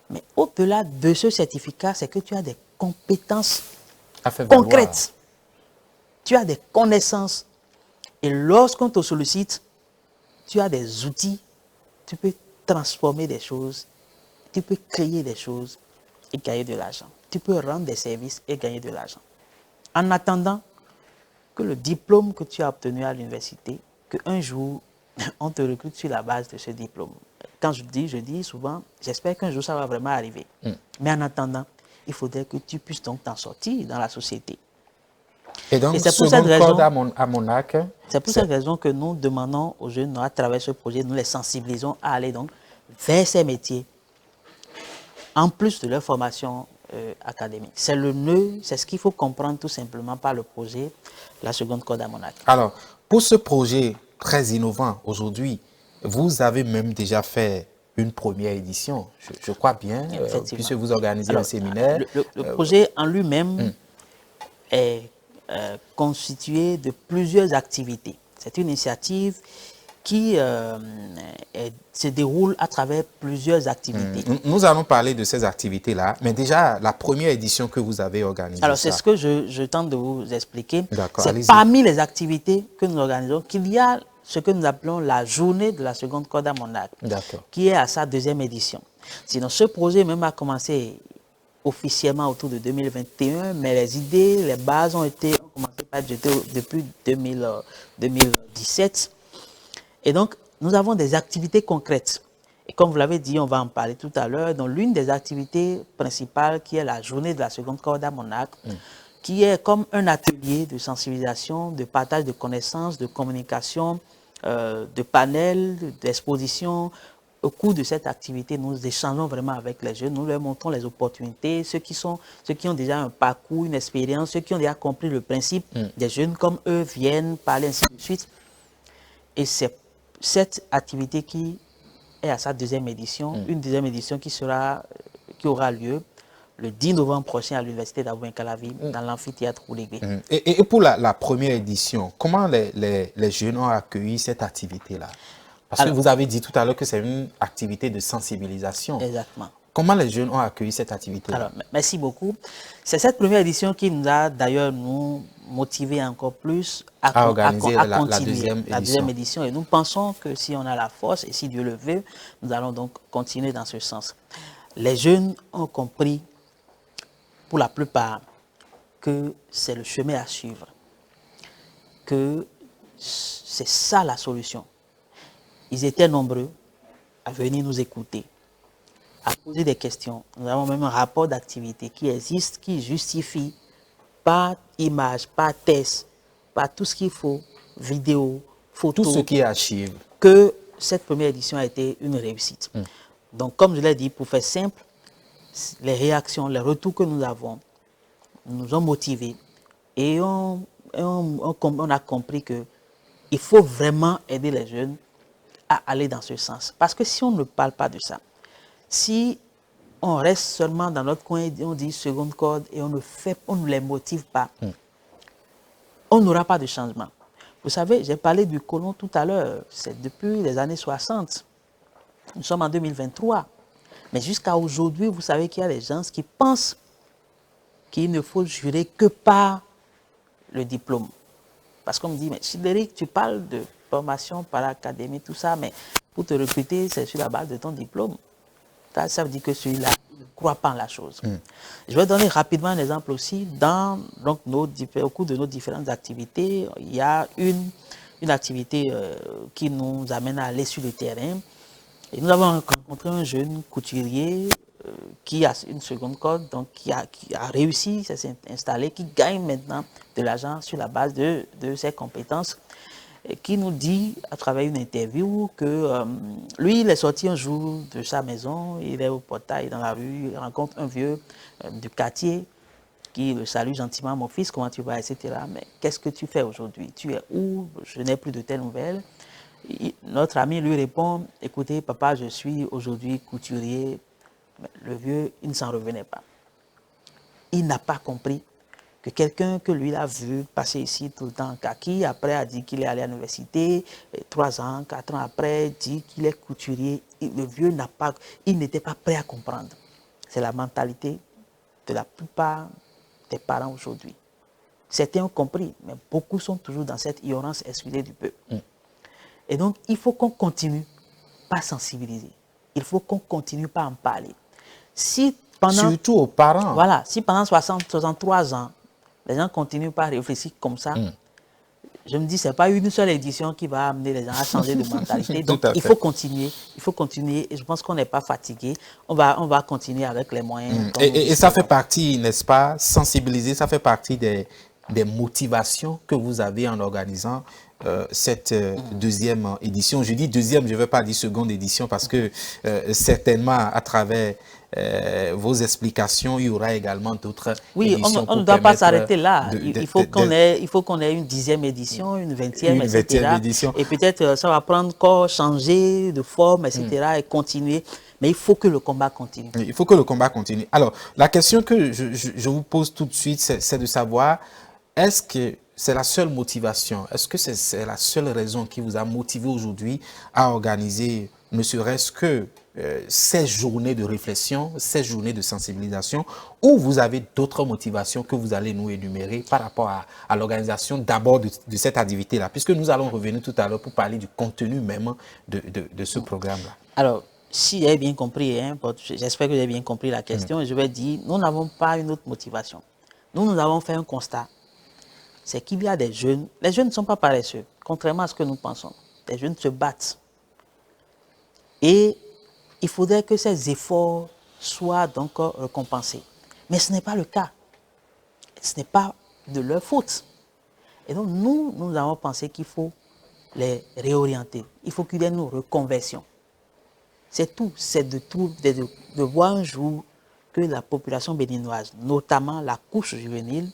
B: Mais au-delà de ce certificat, c'est que tu as des compétences concrètes. Tu as des connaissances. Et lorsqu'on te sollicite, tu as des outils. Tu peux transformer des choses. Tu peux créer des choses et gagner de l'argent. Tu peux rendre des services et gagner de l'argent. En attendant que le diplôme que tu as obtenu à l'université, qu'un jour, on te recrute sur la base de ce diplôme. Quand je dis souvent, j'espère qu'un jour ça va vraiment arriver. Mais en attendant, il faudrait que tu puisses donc t'en sortir dans la société.
A: Et donc, c'est pour cette raison, à Monac.
B: C'est pour cette raison que nous demandons aux jeunes, à travers ce projet, nous les sensibilisons à aller donc vers ces métiers, en plus de leur formation académique. C'est le nœud, c'est ce qu'il faut comprendre tout simplement par le projet La Seconde Corde à Monac.
A: Alors, pour ce projet très innovant aujourd'hui, vous avez même déjà fait une première édition, je crois bien, puisque vous organisez un séminaire.
B: Le projet en lui-même est constitué de plusieurs activités. C'est une initiative qui se déroule à travers plusieurs activités.
A: Nous allons parler de ces activités-là, mais déjà, la première édition que vous avez organisée.
B: Alors, c'est ce que je tente de vous expliquer. C'est
A: Allez-y.
B: parmi les activités que nous organisons qu'il y a ce que nous appelons la journée de la seconde corde à Monac, qui est à sa deuxième édition. Sinon, ce projet même a commencé officiellement autour de 2021, mais les idées, les bases ont commencé à être jetées depuis 2017. Et donc, nous avons des activités concrètes. Et comme vous l'avez dit, on va en parler tout à l'heure. Donc, l'une des activités principales, qui est la journée de la seconde corde à Monac, qui est comme un atelier de sensibilisation, de partage de connaissances, de communication, de panels, d'expositions. Au cours de cette activité, nous échangeons vraiment avec les jeunes, nous leur montrons les opportunités, ceux qui ont déjà un parcours, une expérience, ceux qui ont déjà compris le principe des jeunes comme eux viennent parler, ainsi de suite. Et c'est cette activité qui est à sa deuxième édition, une deuxième édition qui aura lieu le 10 novembre prochain à l'Université d'Abou-Calavi, dans l'amphithéâtre Roulégué.
A: Et pour la première édition, comment les jeunes ont accueilli cette activité-là? Parce que vous avez dit tout à l'heure que c'est une activité de sensibilisation.
B: Exactement.
A: Comment les jeunes ont accueilli cette activité-là?
B: Alors, merci beaucoup. C'est cette première édition qui nous a d'ailleurs nous motivés encore plus à
A: organiser
B: continuer
A: la deuxième
B: édition. Et nous pensons que si on a la force et si Dieu le veut, nous allons donc continuer dans ce sens. Les jeunes ont compris, pour la plupart, que c'est le chemin à suivre, que c'est ça la solution. Ils étaient nombreux à venir nous écouter, à poser des questions. Nous avons même un rapport d'activité qui existe, qui justifie par image, par test, par tout ce qu'il faut, vidéo, photo.
A: Tout ce qui est archive.
B: Que cette première édition a été une réussite. Donc, comme je l'ai dit, pour faire simple, les réactions, les retours que nous avons nous ont motivés et on a compris qu'il faut vraiment aider les jeunes à aller dans ce sens. Parce que si on ne parle pas de ça, si on reste seulement dans notre coin et on dit seconde corde et on ne les motive pas, on n'aura pas de changement. Vous savez, j'ai parlé du colon tout à l'heure, c'est depuis les années 60. Nous sommes en 2023. Mais jusqu'à aujourd'hui, vous savez qu'il y a des gens qui pensent qu'il ne faut jurer que par le diplôme. Parce qu'on me dit, mais Chidéric, tu parles de formation par l'académie, tout ça, mais pour te recruter, c'est sur la base de ton diplôme. Ça veut dire que celui-là ne croit pas en la chose. Je vais donner rapidement un exemple aussi. Au cours de nos différentes activités, il y a une activité qui nous amène à aller sur le terrain. Et nous avons rencontré un jeune couturier qui a une seconde corde, donc qui a réussi, s'est installé, qui gagne maintenant de l'argent sur la base de ses compétences, et qui nous dit, à travers une interview, que lui, il est sorti un jour de sa maison, il est au portail dans la rue, il rencontre un vieux du quartier qui le salue gentiment, mon fils, comment tu vas, etc. Mais qu'est-ce que tu fais aujourd'hui? Tu es où? Je n'ai plus de telles nouvelles. Notre ami lui répond, écoutez, papa, je suis aujourd'hui couturier. Mais le vieux, il ne s'en revenait pas. Il n'a pas compris que quelqu'un que lui a vu passer ici tout le temps en kaki, après a dit qu'il est allé à l'université, 3 ans, 4 ans après, dit qu'il est couturier. Le vieux n'était pas prêt à comprendre. C'est la mentalité de la plupart des parents aujourd'hui. Certains ont compris, mais beaucoup sont toujours dans cette ignorance, excusez du peu. Et donc, il faut qu'on continue par sensibiliser. Il faut qu'on continue par en parler.
A: Surtout aux parents.
B: Voilà, si pendant 63 ans, les gens continuent par réfléchir comme ça, je me dis, ce n'est pas une seule édition qui va amener les gens à changer de mentalité. Donc, il faut continuer, et je pense qu'on n'est pas fatigué. On va continuer avec les moyens.
A: Et ça fait partie, n'est-ce pas, sensibiliser, ça fait partie des motivations que vous avez en organisant cette deuxième édition. Je dis deuxième, je ne vais pas dire seconde édition parce que certainement à travers vos explications, il y aura également d'autres éditions.
B: On ne doit pas s'arrêter là. Il faut qu'on ait une 10e édition, une 20e, etc.
A: Édition.
B: Et peut-être ça va prendre encore changer de forme, etc. et continuer. Mais il faut que le combat continue.
A: Il faut que le combat continue. Alors, la question que je vous pose tout de suite, c'est de savoir, est-ce que c'est la seule motivation? Est-ce que c'est la seule raison qui vous a motivé aujourd'hui à organiser, ne serait-ce que ces journées de réflexion, ces journées de sensibilisation, ou vous avez d'autres motivations que vous allez nous énumérer par rapport à l'organisation d'abord de cette activité-là, puisque nous allons revenir tout à l'heure pour parler du contenu même de ce programme-là.
B: Alors, si j'ai bien compris, hein, j'espère que j'ai bien compris la question, je vais dire, nous n'avons pas une autre motivation. Nous avons fait un constat, c'est qu'il y a des jeunes, les jeunes ne sont pas paresseux, contrairement à ce que nous pensons. Les jeunes se battent. Et il faudrait que ces efforts soient donc récompensés. Mais ce n'est pas le cas. Ce n'est pas de leur faute. Et donc, nous avons pensé qu'il faut les réorienter. Il faut qu'il y ait une reconversion. C'est tout. C'est de voir un jour que la population béninoise, notamment la couche juvénile,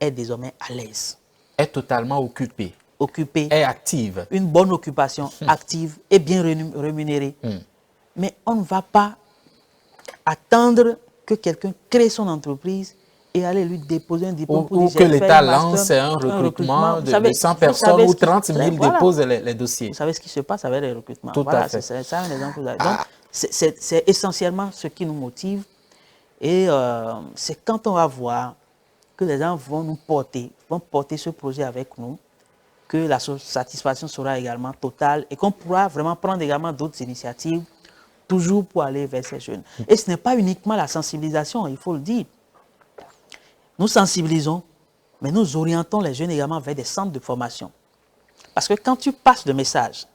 B: est désormais à l'aise.
A: Est totalement occupée. Est active.
B: Une bonne occupation active et bien rémunérée. Mais on ne va pas attendre que quelqu'un crée son entreprise et aller lui déposer un diplôme.
A: Ou que l'État lance un recrutement de 100 personnes ou 30 000 déposent les dossiers.
B: Vous savez ce qui se passe avec les recrutements.
A: Tout à fait.
B: C'est ça un exemple. Donc, c'est essentiellement ce qui nous motive. Et c'est quand on va voir que les gens vont porter ce projet avec nous, que la satisfaction sera également totale et qu'on pourra vraiment prendre également d'autres initiatives, toujours pour aller vers ces jeunes. Et ce n'est pas uniquement la sensibilisation, il faut le dire. Nous sensibilisons, mais nous orientons les jeunes également vers des centres de formation. Parce que quand tu passes le message,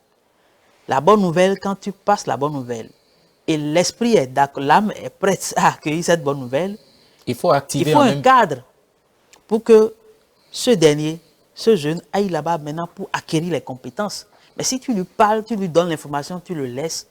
B: la bonne nouvelle, quand tu passes la bonne nouvelle, et l'esprit est d'accord, l'âme est prête à accueillir cette bonne nouvelle,
A: il faut activer
B: un cadre pour que ce dernier, ce jeune, aille là-bas maintenant pour acquérir les compétences. Mais si tu lui parles, tu lui donnes l'information, tu le laisses,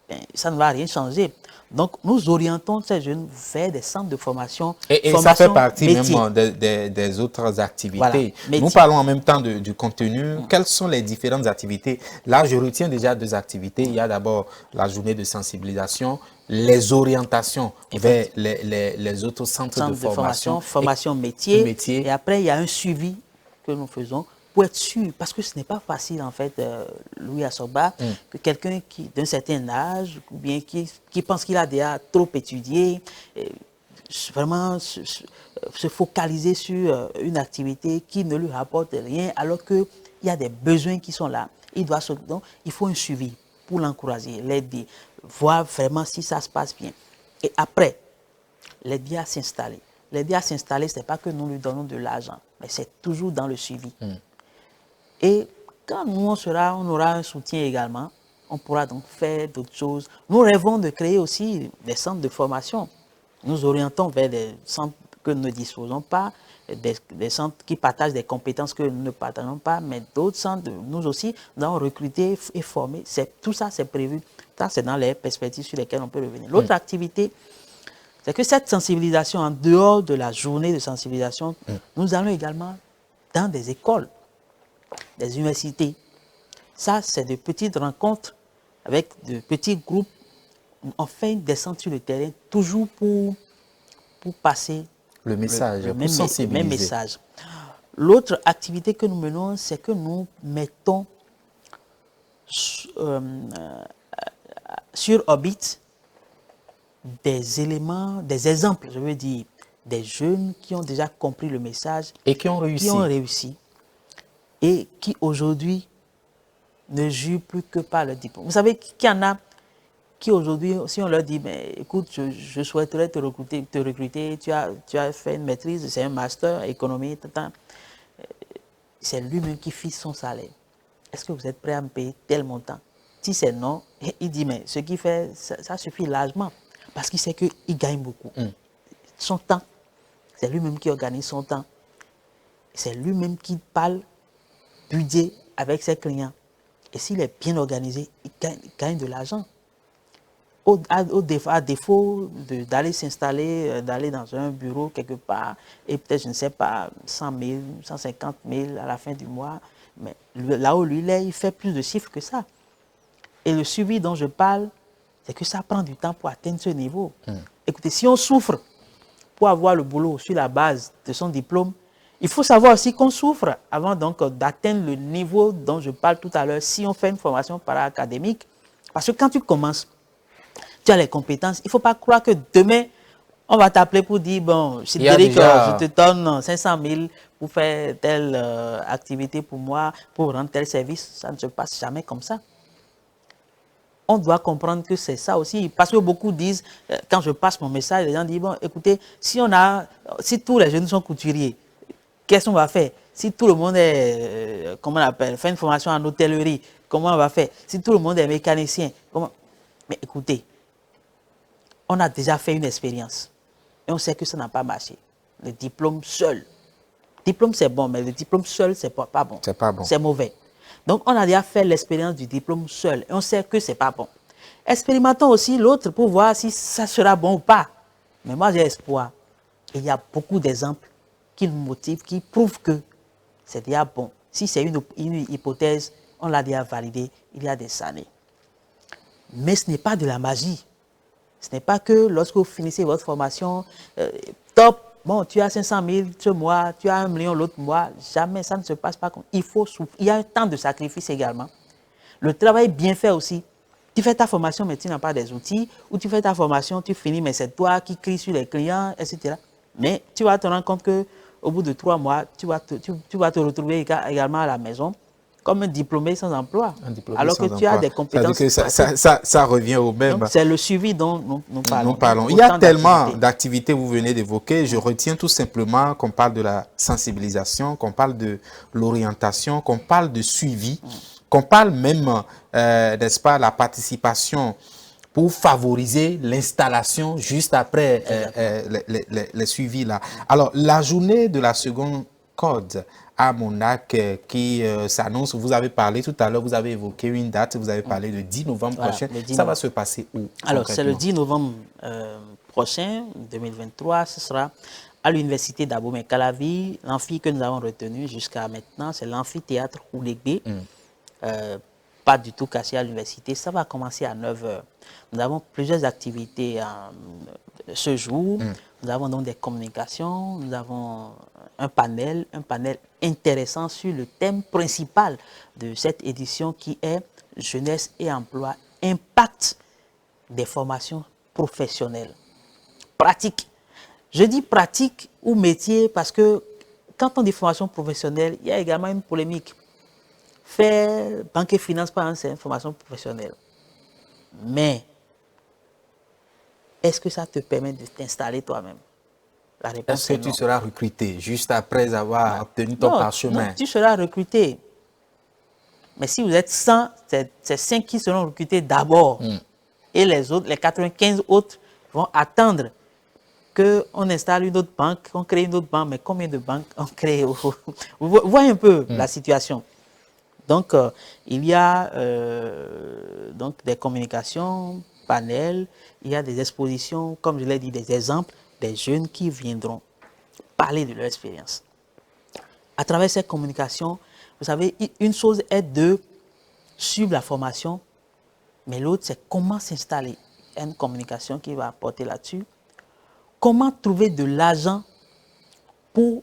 B: ben, ça ne va rien changer. Donc, nous orientons ces jeunes vers des centres de formation.
A: Et ça fait partie même des autres activités. Voilà, nous parlons en même temps du contenu. Quelles sont les différentes activités? Là, je retiens déjà 2 activités. Il y a d'abord la journée de sensibilisation, les orientations vers les autres centres de formation.
B: Formation métier. Et après, il y a un suivi que nous faisons pour être sûr, parce que ce n'est pas facile en fait, Louis Asogba, que quelqu'un d'un certain âge, ou bien qui pense qu'il a déjà trop étudié, vraiment se focaliser sur une activité qui ne lui rapporte rien, alors qu'il y a des besoins qui sont là. Donc, il faut un suivi pour l'encourager, l'aider, voir vraiment si ça se passe bien. Et après, l'aider à s'installer. L'aider à s'installer, ce n'est pas que nous lui donnons de l'argent, mais c'est toujours dans le suivi. Et quand nous, on aura un soutien également, on pourra donc faire d'autres choses. Nous rêvons de créer aussi des centres de formation. Nous orientons vers des centres que nous ne disposons pas, des centres qui partagent des compétences que nous ne partageons pas, mais d'autres centres, nous aussi, nous avons recruté et formé. Tout ça, c'est prévu. Ça, c'est dans les perspectives sur lesquelles on peut revenir. L'autre activité, c'est que cette sensibilisation, en dehors de la journée de sensibilisation, nous allons également dans des écoles, des universités. Ça, c'est de petites rencontres avec de petits groupes. On fait une descente sur le terrain, toujours pour passer
A: le message,
B: le même message. L'autre activité que nous menons, c'est que nous mettons sur Orbit des éléments, des exemples, je veux dire, des jeunes qui ont déjà compris le message
A: et qui ont réussi.
B: Et qui aujourd'hui ne jurent plus que par le diplôme. Vous savez qu'il y en a qui aujourd'hui, si on leur dit, mais écoute, je souhaiterais te recruter, tu as fait une maîtrise, c'est un master, économie, c'est lui-même qui fixe son salaire. Est-ce que vous êtes prêt à me payer tel montant? Si c'est non, il dit, mais ce qu'il fait, ça suffit largement. Parce qu'il sait qu'il gagne beaucoup. Son temps, c'est lui-même qui organise son temps. C'est lui-même qui parle budget avec ses clients. Et s'il est bien organisé, il gagne de l'argent. À défaut d'aller s'installer, d'aller dans un bureau quelque part, et peut-être, je ne sais pas, 100 000, 150 000 à la fin du mois, mais là où lui il est, il fait plus de chiffres que ça. Et le suivi dont je parle, c'est que ça prend du temps pour atteindre ce niveau. Écoutez, si on souffre pour avoir le boulot sur la base de son diplôme, Il faut savoir aussi qu'on souffre avant donc d'atteindre le niveau dont je parle tout à l'heure si on fait une formation para-académique. Parce que quand tu commences, tu as les compétences. Il ne faut pas croire que demain, on va t'appeler pour dire, bon, Cédric, je te donne 500 000 pour faire telle activité pour moi, pour rendre tel service. Ça ne se passe jamais comme ça. On doit comprendre que c'est ça aussi. Parce que beaucoup disent, quand je passe mon message, les gens disent, bon, écoutez, si tous les jeunes sont couturiers, qu'est-ce qu'on va faire? Si tout le monde est, comment on appelle, fait une formation en hôtellerie, comment on va faire? Si tout le monde est mécanicien, comment? Mais écoutez, on a déjà fait une expérience et on sait que ça n'a pas marché. Le diplôme seul. Le diplôme, c'est bon, mais le diplôme seul, c'est pas bon.
A: C'est pas bon.
B: C'est mauvais. Donc, on a déjà fait l'expérience du diplôme seul et on sait que c'est pas bon. Expérimentons aussi l'autre pour voir si ça sera bon ou pas. Mais moi, j'ai espoir. Et il y a beaucoup d'exemples qui nous motivent, qui prouvent que c'est déjà bon. Si c'est une hypothèse, on l'a déjà validée il y a des années. Mais ce n'est pas de la magie. Ce n'est pas que lorsque vous finissez votre formation, top, bon, tu as 500 000 ce mois, tu as 1 million l'autre mois. Jamais, ça ne se passe pas comme il faut. Il y a un temps de sacrifice également. Le travail bien fait aussi. Tu fais ta formation, mais tu n'as pas des outils. Ou tu fais ta formation, tu finis, mais c'est toi qui crie sur les clients, etc. Mais tu vas te rendre compte qu'au bout de 3 mois, tu vas te retrouver également à la maison comme un diplômé sans emploi. Alors que tu as des compétences.
A: Ça revient au même.
B: C'est le suivi dont nous parlons.
A: Il y a tellement d'activités, vous venez d'évoquer. Je retiens tout simplement qu'on parle de la sensibilisation, qu'on parle de l'orientation, qu'on parle de suivi, qu'on parle même, n'est-ce pas, la participation pour favoriser l'installation juste après les suivis là. Alors, la journée de la seconde code à Monac qui s'annonce, vous avez parlé tout à l'heure, vous avez évoqué une date, vous avez parlé le 10 novembre prochain. Ça va se passer où?
B: Alors, c'est le 10 novembre prochain, 2023, ce sera à l'université d'Abomey-Calavi. L'amphi que nous avons retenu jusqu'à maintenant, c'est l'amphithéâtre Oulégbé. Pas du tout cassé à l'université. Ça va commencer à 9 h. Nous avons plusieurs activités ce jour. Nous avons donc des communications, nous avons un panel intéressant sur le thème principal de cette édition qui est jeunesse et emploi, impact des formations professionnelles. Pratique. Je dis pratique ou métier parce que quand on dit formation professionnelle, il y a également une polémique. Faire banque et finance, par exemple, c'est une formation professionnelle. Mais est-ce que ça te permet de t'installer toi-même? La réponse est non.
A: Est-ce que tu seras recruté juste après avoir obtenu ton parchemin?
B: Non, tu seras recruté. Mais si vous êtes 100, c'est 5 qui seront recrutés d'abord. Et les autres, les 95 autres vont attendre qu'on installe une autre banque, qu'on crée une autre banque. Mais combien de banques on crée? Vous voyez un peu la situation. Donc, il y a donc des communications, panels, il y a des expositions, comme je l'ai dit, des exemples, des jeunes qui viendront parler de leur expérience. À travers cette communication, vous savez, une chose est de suivre la formation, mais l'autre, c'est comment s'installer. Il y a une communication qui va apporter là-dessus. Comment trouver de l'argent pour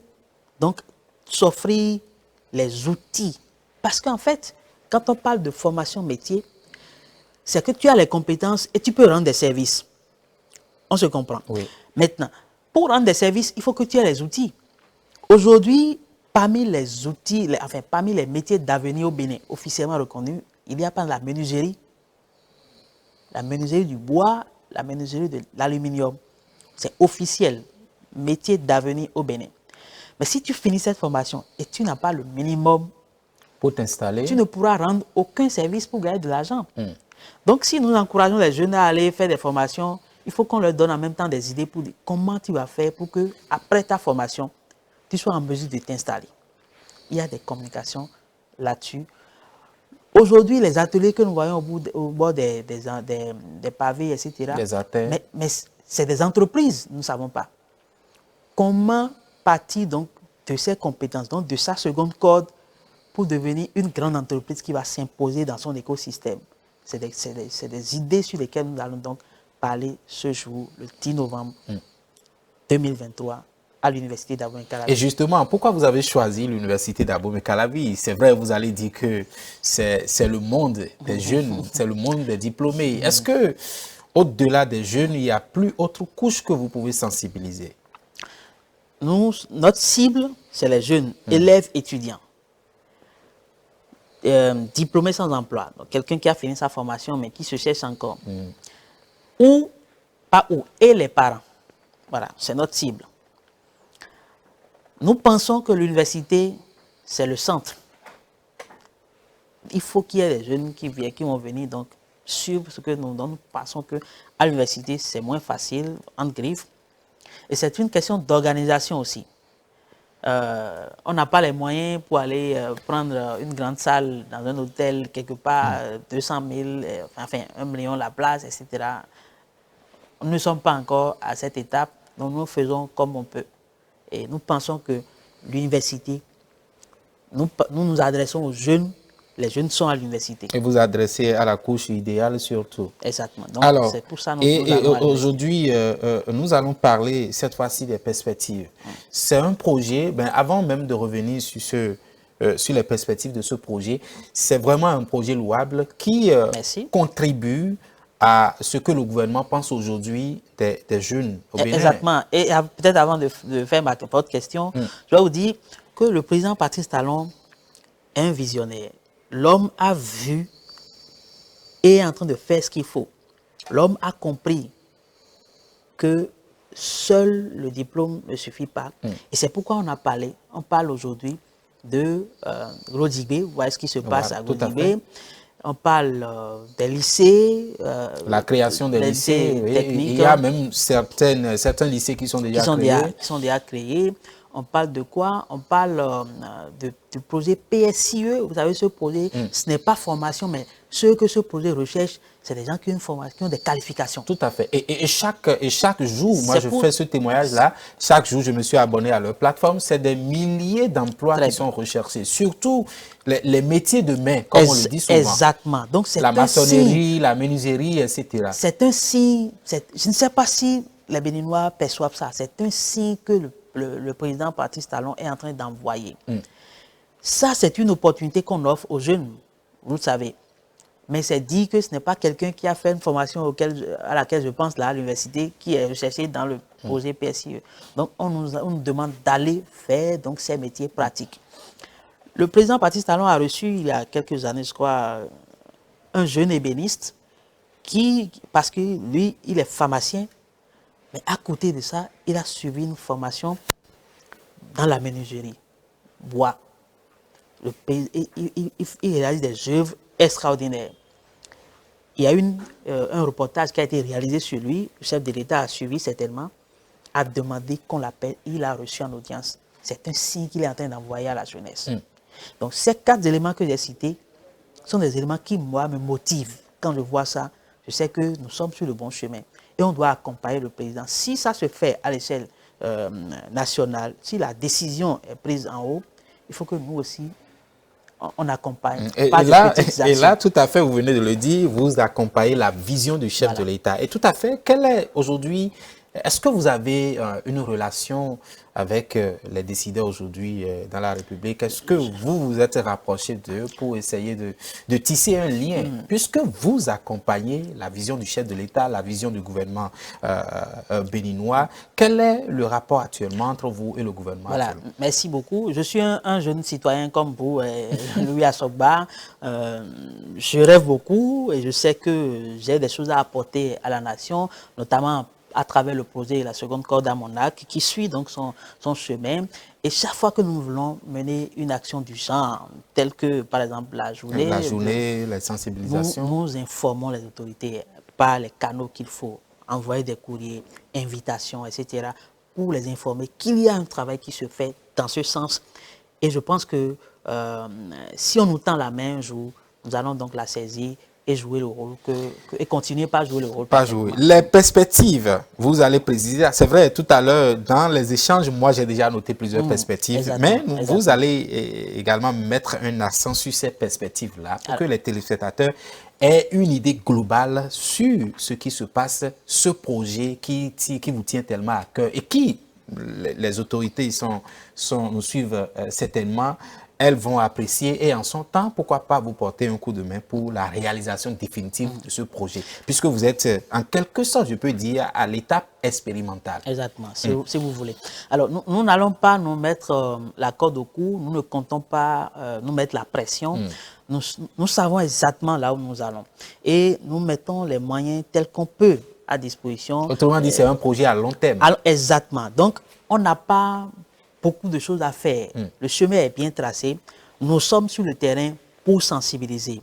B: donc s'offrir les outils. Parce qu'en fait, quand on parle de formation métier, c'est que tu as les compétences et tu peux rendre des services. On se comprend.
A: Oui.
B: Maintenant, pour rendre des services, il faut que tu aies les outils. Aujourd'hui, parmi les outils, parmi les métiers d'avenir au Bénin, officiellement reconnus, il y a pas la menuiserie du bois, la menuiserie de l'aluminium. C'est officiel, métier d'avenir au Bénin. Mais si tu finis cette formation et tu n'as pas le minimum
A: pour t'installer,
B: tu ne pourras rendre aucun service pour gagner de l'argent. Donc, si nous encourageons les jeunes à aller faire des formations, il faut qu'on leur donne en même temps des idées pour dire comment tu vas faire pour que, après ta formation, tu sois en mesure de t'installer. Il y a des communications là-dessus. Aujourd'hui, les ateliers que nous voyons au bord des pavés, etc., mais c'est des entreprises, nous ne savons pas. Comment partir donc de ces compétences, donc de sa seconde corde, pour devenir une grande entreprise qui va s'imposer dans son écosystème? C'est des idées sur lesquelles nous allons donc parler ce jour, le 10 novembre 2023, à l'université d'Abomey-Calavi.
A: Et justement, pourquoi vous avez choisi l'université d'Abomey-Calavi? C'est vrai, vous allez dire que c'est le monde des jeunes, c'est le monde des diplômés. Est-ce que, au-delà des jeunes, il n'y a plus autre couche que vous pouvez sensibiliser?
B: Notre cible, c'est les jeunes élèves étudiants. Diplômés sans emploi. Donc, quelqu'un qui a fini sa formation, mais qui se cherche encore. Ou, pas où, et les parents. Voilà, c'est notre cible. Nous pensons que l'université, c'est le centre. Il faut qu'il y ait des jeunes qui vont venir donc suivre ce que nous pensons qu'à l'université, c'est moins facile, entre griffes. Et c'est une question d'organisation aussi. On n'a pas les moyens pour aller prendre une grande salle dans un hôtel quelque part, 200 000, enfin 1 million la place, etc. Nous ne sommes pas encore à cette étape, donc nous faisons comme on peut. Et nous pensons que l'université, nous nous adressons aux jeunes, les jeunes sont à l'université.
A: Et vous adressez à la couche idéale surtout.
B: Exactement. Donc c'est pour ça
A: que aujourd'hui, nous allons parler cette fois-ci des perspectives. C'est un projet, avant même de revenir sur les perspectives de ce projet, c'est vraiment un projet louable qui contribue à ce que le gouvernement pense aujourd'hui des jeunes au Bénin.
B: Exactement. Et peut-être avant de faire votre question, je vais vous dire que le président Patrice Talon est un visionnaire. L'homme a vu et est en train de faire ce qu'il faut. L'homme a compris que seul le diplôme ne suffit pas. Et c'est pourquoi on parle aujourd'hui de Godigbe, vous voyez ce qui se passe à Godigbe. On parle des lycées.
A: La création des lycées techniques. Il y a même certains lycées qui sont déjà créés. On parle de quoi? On parle du projet PSIE. Vous savez, ce projet, ce n'est pas formation, mais ce que ce projet recherche, c'est des gens qui ont une formation, des qualifications. Tout à fait. Et chaque jour, moi je fais ce témoignage-là, chaque jour je me suis abonné à leur plateforme, c'est des milliers d'emplois qui sont recherchés. Surtout les métiers de main, comme on le dit souvent.
B: Exactement. Donc c'est
A: la maçonnerie, la menuiserie, etc.
B: C'est un signe, je ne sais pas si les Béninois perçoivent ça, c'est un signe que le président Patrice Talon est en train d'envoyer. Ça, c'est une opportunité qu'on offre aux jeunes, vous le savez. Mais c'est dit que ce n'est pas quelqu'un qui a fait une formation à laquelle je pense là, à l'université, qui est recherché dans le projet PSIE. Donc, on nous demande d'aller faire donc, ces métiers pratiques. Le président Patrice Talon a reçu, il y a quelques années, je crois, un jeune ébéniste parce que lui, il est pharmacien, mais à côté de ça, il a suivi une formation dans la menuiserie, bois. Il réalise des œuvres extraordinaires. Il y a un reportage qui a été réalisé sur lui, le chef de l'État a suivi certainement, a demandé qu'on l'appelle, il a reçu en audience. C'est un signe qu'il est en train d'envoyer à la jeunesse. Donc ces 4 éléments que j'ai cités sont des éléments qui, moi, me motivent. Quand je vois ça, je sais que nous sommes sur le bon chemin. Et on doit accompagner le président. Si ça se fait à l'échelle nationale, si la décision est prise en haut, il faut que nous aussi, on accompagne.
A: Et là, tout à fait, vous venez de le dire, vous accompagnez la vision du chef de l'État. Et tout à fait, quelle est aujourd'hui, est-ce que vous avez une relation avec les décideurs aujourd'hui dans la République? Est-ce que vous vous êtes rapproché d'eux pour essayer de tisser un lien? Puisque vous accompagnez la vision du chef de l'État, la vision du gouvernement béninois, quel est le rapport actuellement entre vous et le gouvernement?
B: Voilà, merci beaucoup. Je suis un jeune citoyen comme vous, Louis Assogba. Je rêve beaucoup et je sais que j'ai des choses à apporter à la nation, notamment à travers le projet La Seconde Corde à mon arc, qui suit donc son chemin. Et chaque fois que nous voulons mener une action du genre, telle que par exemple la journée,
A: la sensibilisation,
B: nous informons les autorités par les canaux qu'il faut, envoyer des courriers, invitations, etc., pour les informer qu'il y a un travail qui se fait dans ce sens. Et je pense que si on nous tend la main un jour, nous allons donc la saisir et jouer le rôle et continuer par jouer le rôle.
A: Les perspectives, vous allez préciser, c'est vrai, tout à l'heure, dans les échanges, moi j'ai déjà noté plusieurs perspectives, mais vous allez également mettre un accent sur ces perspectives-là pour que les téléspectateurs aient une idée globale sur ce qui se passe, ce projet qui vous tient tellement à cœur et qui, les autorités nous suivent certainement, elles vont apprécier et en son temps, pourquoi pas vous porter un coup de main pour la réalisation définitive de ce projet, puisque vous êtes en quelque sorte, je peux dire, à l'étape expérimentale.
B: Exactement, si vous voulez. Alors, nous n'allons pas nous mettre la corde au cou, nous ne comptons pas nous mettre la pression. Nous savons exactement là où nous allons. Et nous mettons les moyens tels qu'on peut à disposition.
A: Autrement dit, c'est un projet à long terme.
B: Alors, exactement. Donc, on n'a pas beaucoup de choses à faire. Le chemin est bien tracé. Nous sommes sur le terrain pour sensibiliser.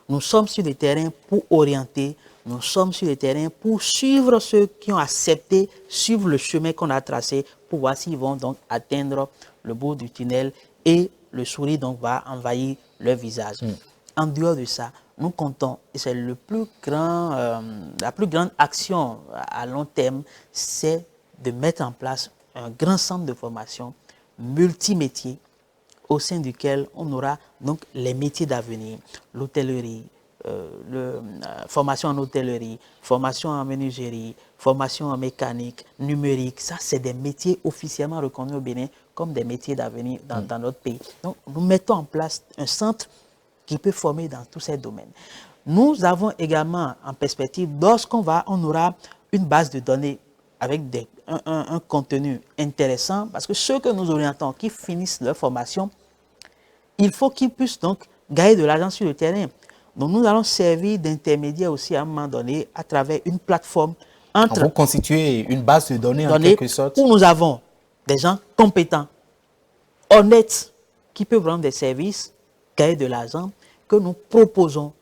B: Nous sommes sur le terrain pour orienter. Nous sommes sur le terrain pour suivre ceux qui ont accepté, suivre le chemin qu'on a tracé pour voir s'ils vont donc atteindre le bout du tunnel et le sourire donc va envahir leur visage. En dehors de ça, nous comptons, et c'est la plus grande action à long terme, c'est de mettre en place un grand centre de formation multimétier au sein duquel on aura donc les métiers d'avenir, l'hôtellerie, formation en hôtellerie, formation en menuiserie, formation en mécanique, numérique. Ça, c'est des métiers officiellement reconnus au Bénin comme des métiers d'avenir dans notre pays. Donc, nous mettons en place un centre qui peut former dans tous ces domaines. Nous avons également en perspective, lorsqu'on aura une base de données avec un contenu intéressant, parce que ceux que nous orientons, qui finissent leur formation, il faut qu'ils puissent donc gagner de l'argent sur le terrain. Donc nous allons servir d'intermédiaire aussi à un moment donné à travers une plateforme entre...
A: Vous constituez une base de données en quelque sorte.
B: Où nous avons des gens compétents, honnêtes, qui peuvent rendre des services, gagner de l'argent, que nous proposons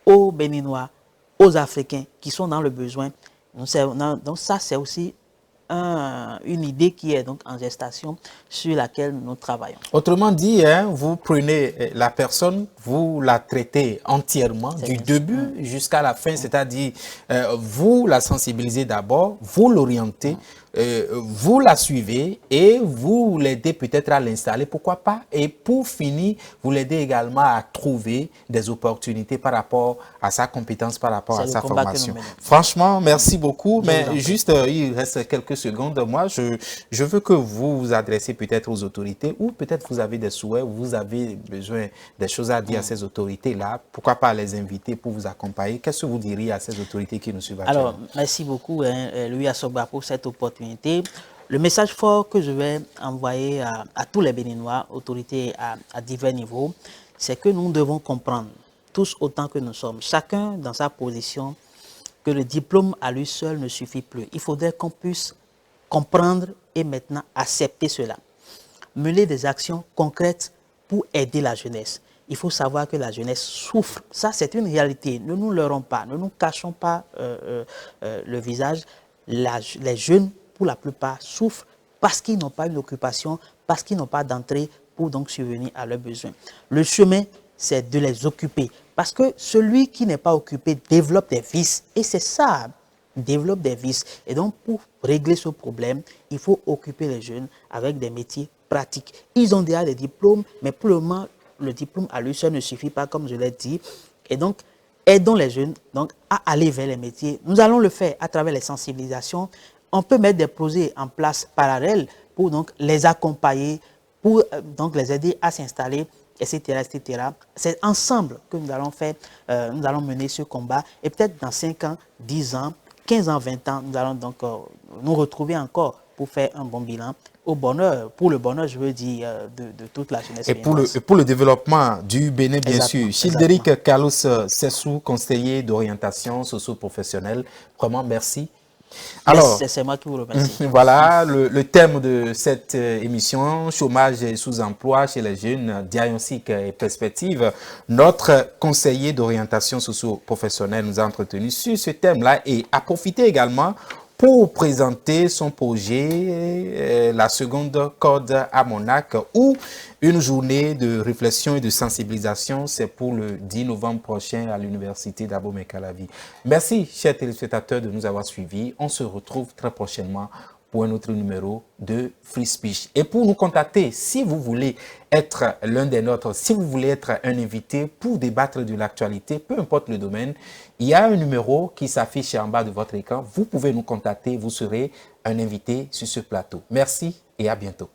B: aux Béninois, aux Africains qui sont dans le besoin. Donc ça, c'est aussi une idée qui est donc en gestation sur laquelle nous travaillons.
A: Autrement dit, vous prenez la personne, vous la traitez entièrement, du début jusqu'à la fin, c'est-à-dire vous la sensibilisez d'abord, vous l'orientez, vous la suivez et vous l'aidez peut-être à l'installer, pourquoi pas, et pour finir, vous l'aidez également à trouver des opportunités par rapport à sa compétence, par rapport à sa formation. Franchement, merci beaucoup, mais juste, il reste quelques secondes. Moi, je veux que vous vous adressiez peut-être aux autorités ou peut-être vous avez des souhaits, vous avez besoin des choses à dire à ces autorités-là, pourquoi pas les inviter pour vous accompagner. Qu'est-ce que vous diriez à ces autorités qui nous suivent actuellement?
B: Alors, merci beaucoup, Louis Asogba, pour cette opportunité. Le message fort que je vais envoyer à tous les Béninois, autorités à divers niveaux, c'est que nous devons comprendre, tous autant que nous sommes, chacun dans sa position, que le diplôme à lui seul ne suffit plus. Il faudrait qu'on puisse comprendre et maintenant accepter cela. Mener des actions concrètes pour aider la jeunesse. Il faut savoir que la jeunesse souffre. Ça, c'est une réalité. Ne nous leurrons pas, ne nous cachons pas le visage. Les jeunes, pour la plupart, souffrent parce qu'ils n'ont pas une occupation, parce qu'ils n'ont pas d'entrée pour donc subvenir à leurs besoins. Le chemin, c'est de les occuper. Parce que celui qui n'est pas occupé développe des vices. Et c'est ça, développe des vices. Et donc, pour régler ce problème, il faut occuper les jeunes avec des métiers pratiques. Ils ont déjà des diplômes, mais pour le moment, le diplôme à lui seul ne suffit pas, comme je l'ai dit. Et donc, aidons les jeunes donc, à aller vers les métiers. Nous allons le faire à travers les sensibilisations. On peut mettre des projets en place parallèles pour donc, les accompagner, pour donc, les aider à s'installer, etc., etc. C'est ensemble que nous allons faire, nous allons mener ce combat. Et peut-être dans 5 ans, 10 ans, 15 ans, 20 ans, nous allons donc nous retrouver encore pour faire un bon bilan. Au bonheur, pour le bonheur, je veux dire, de toute la jeunesse.
A: Et pour le développement du Bénin, bien sûr. Childéric Carlos Sessou, conseiller d'orientation socio-professionnelle, vraiment merci.
B: Alors, c'est moi qui vous remercie.
A: Voilà le thème de cette émission, chômage et sous-emploi chez les jeunes, diagnostic et perspective. Notre conseiller d'orientation socio-professionnelle nous a entretenu sur ce thème-là et a profité également pour présenter son projet, la seconde corde à Monac, où une journée de réflexion et de sensibilisation, c'est pour le 10 novembre prochain à l'université d'Abomey-Calavi. Merci, chers téléspectateurs, de nous avoir suivis. On se retrouve très prochainement pour un autre numéro de Free Speech. Et pour nous contacter, si vous voulez être l'un des nôtres, si vous voulez être un invité pour débattre de l'actualité, peu importe le domaine, il y a un numéro qui s'affiche en bas de votre écran. Vous pouvez nous contacter, vous serez un invité sur ce plateau. Merci et à bientôt.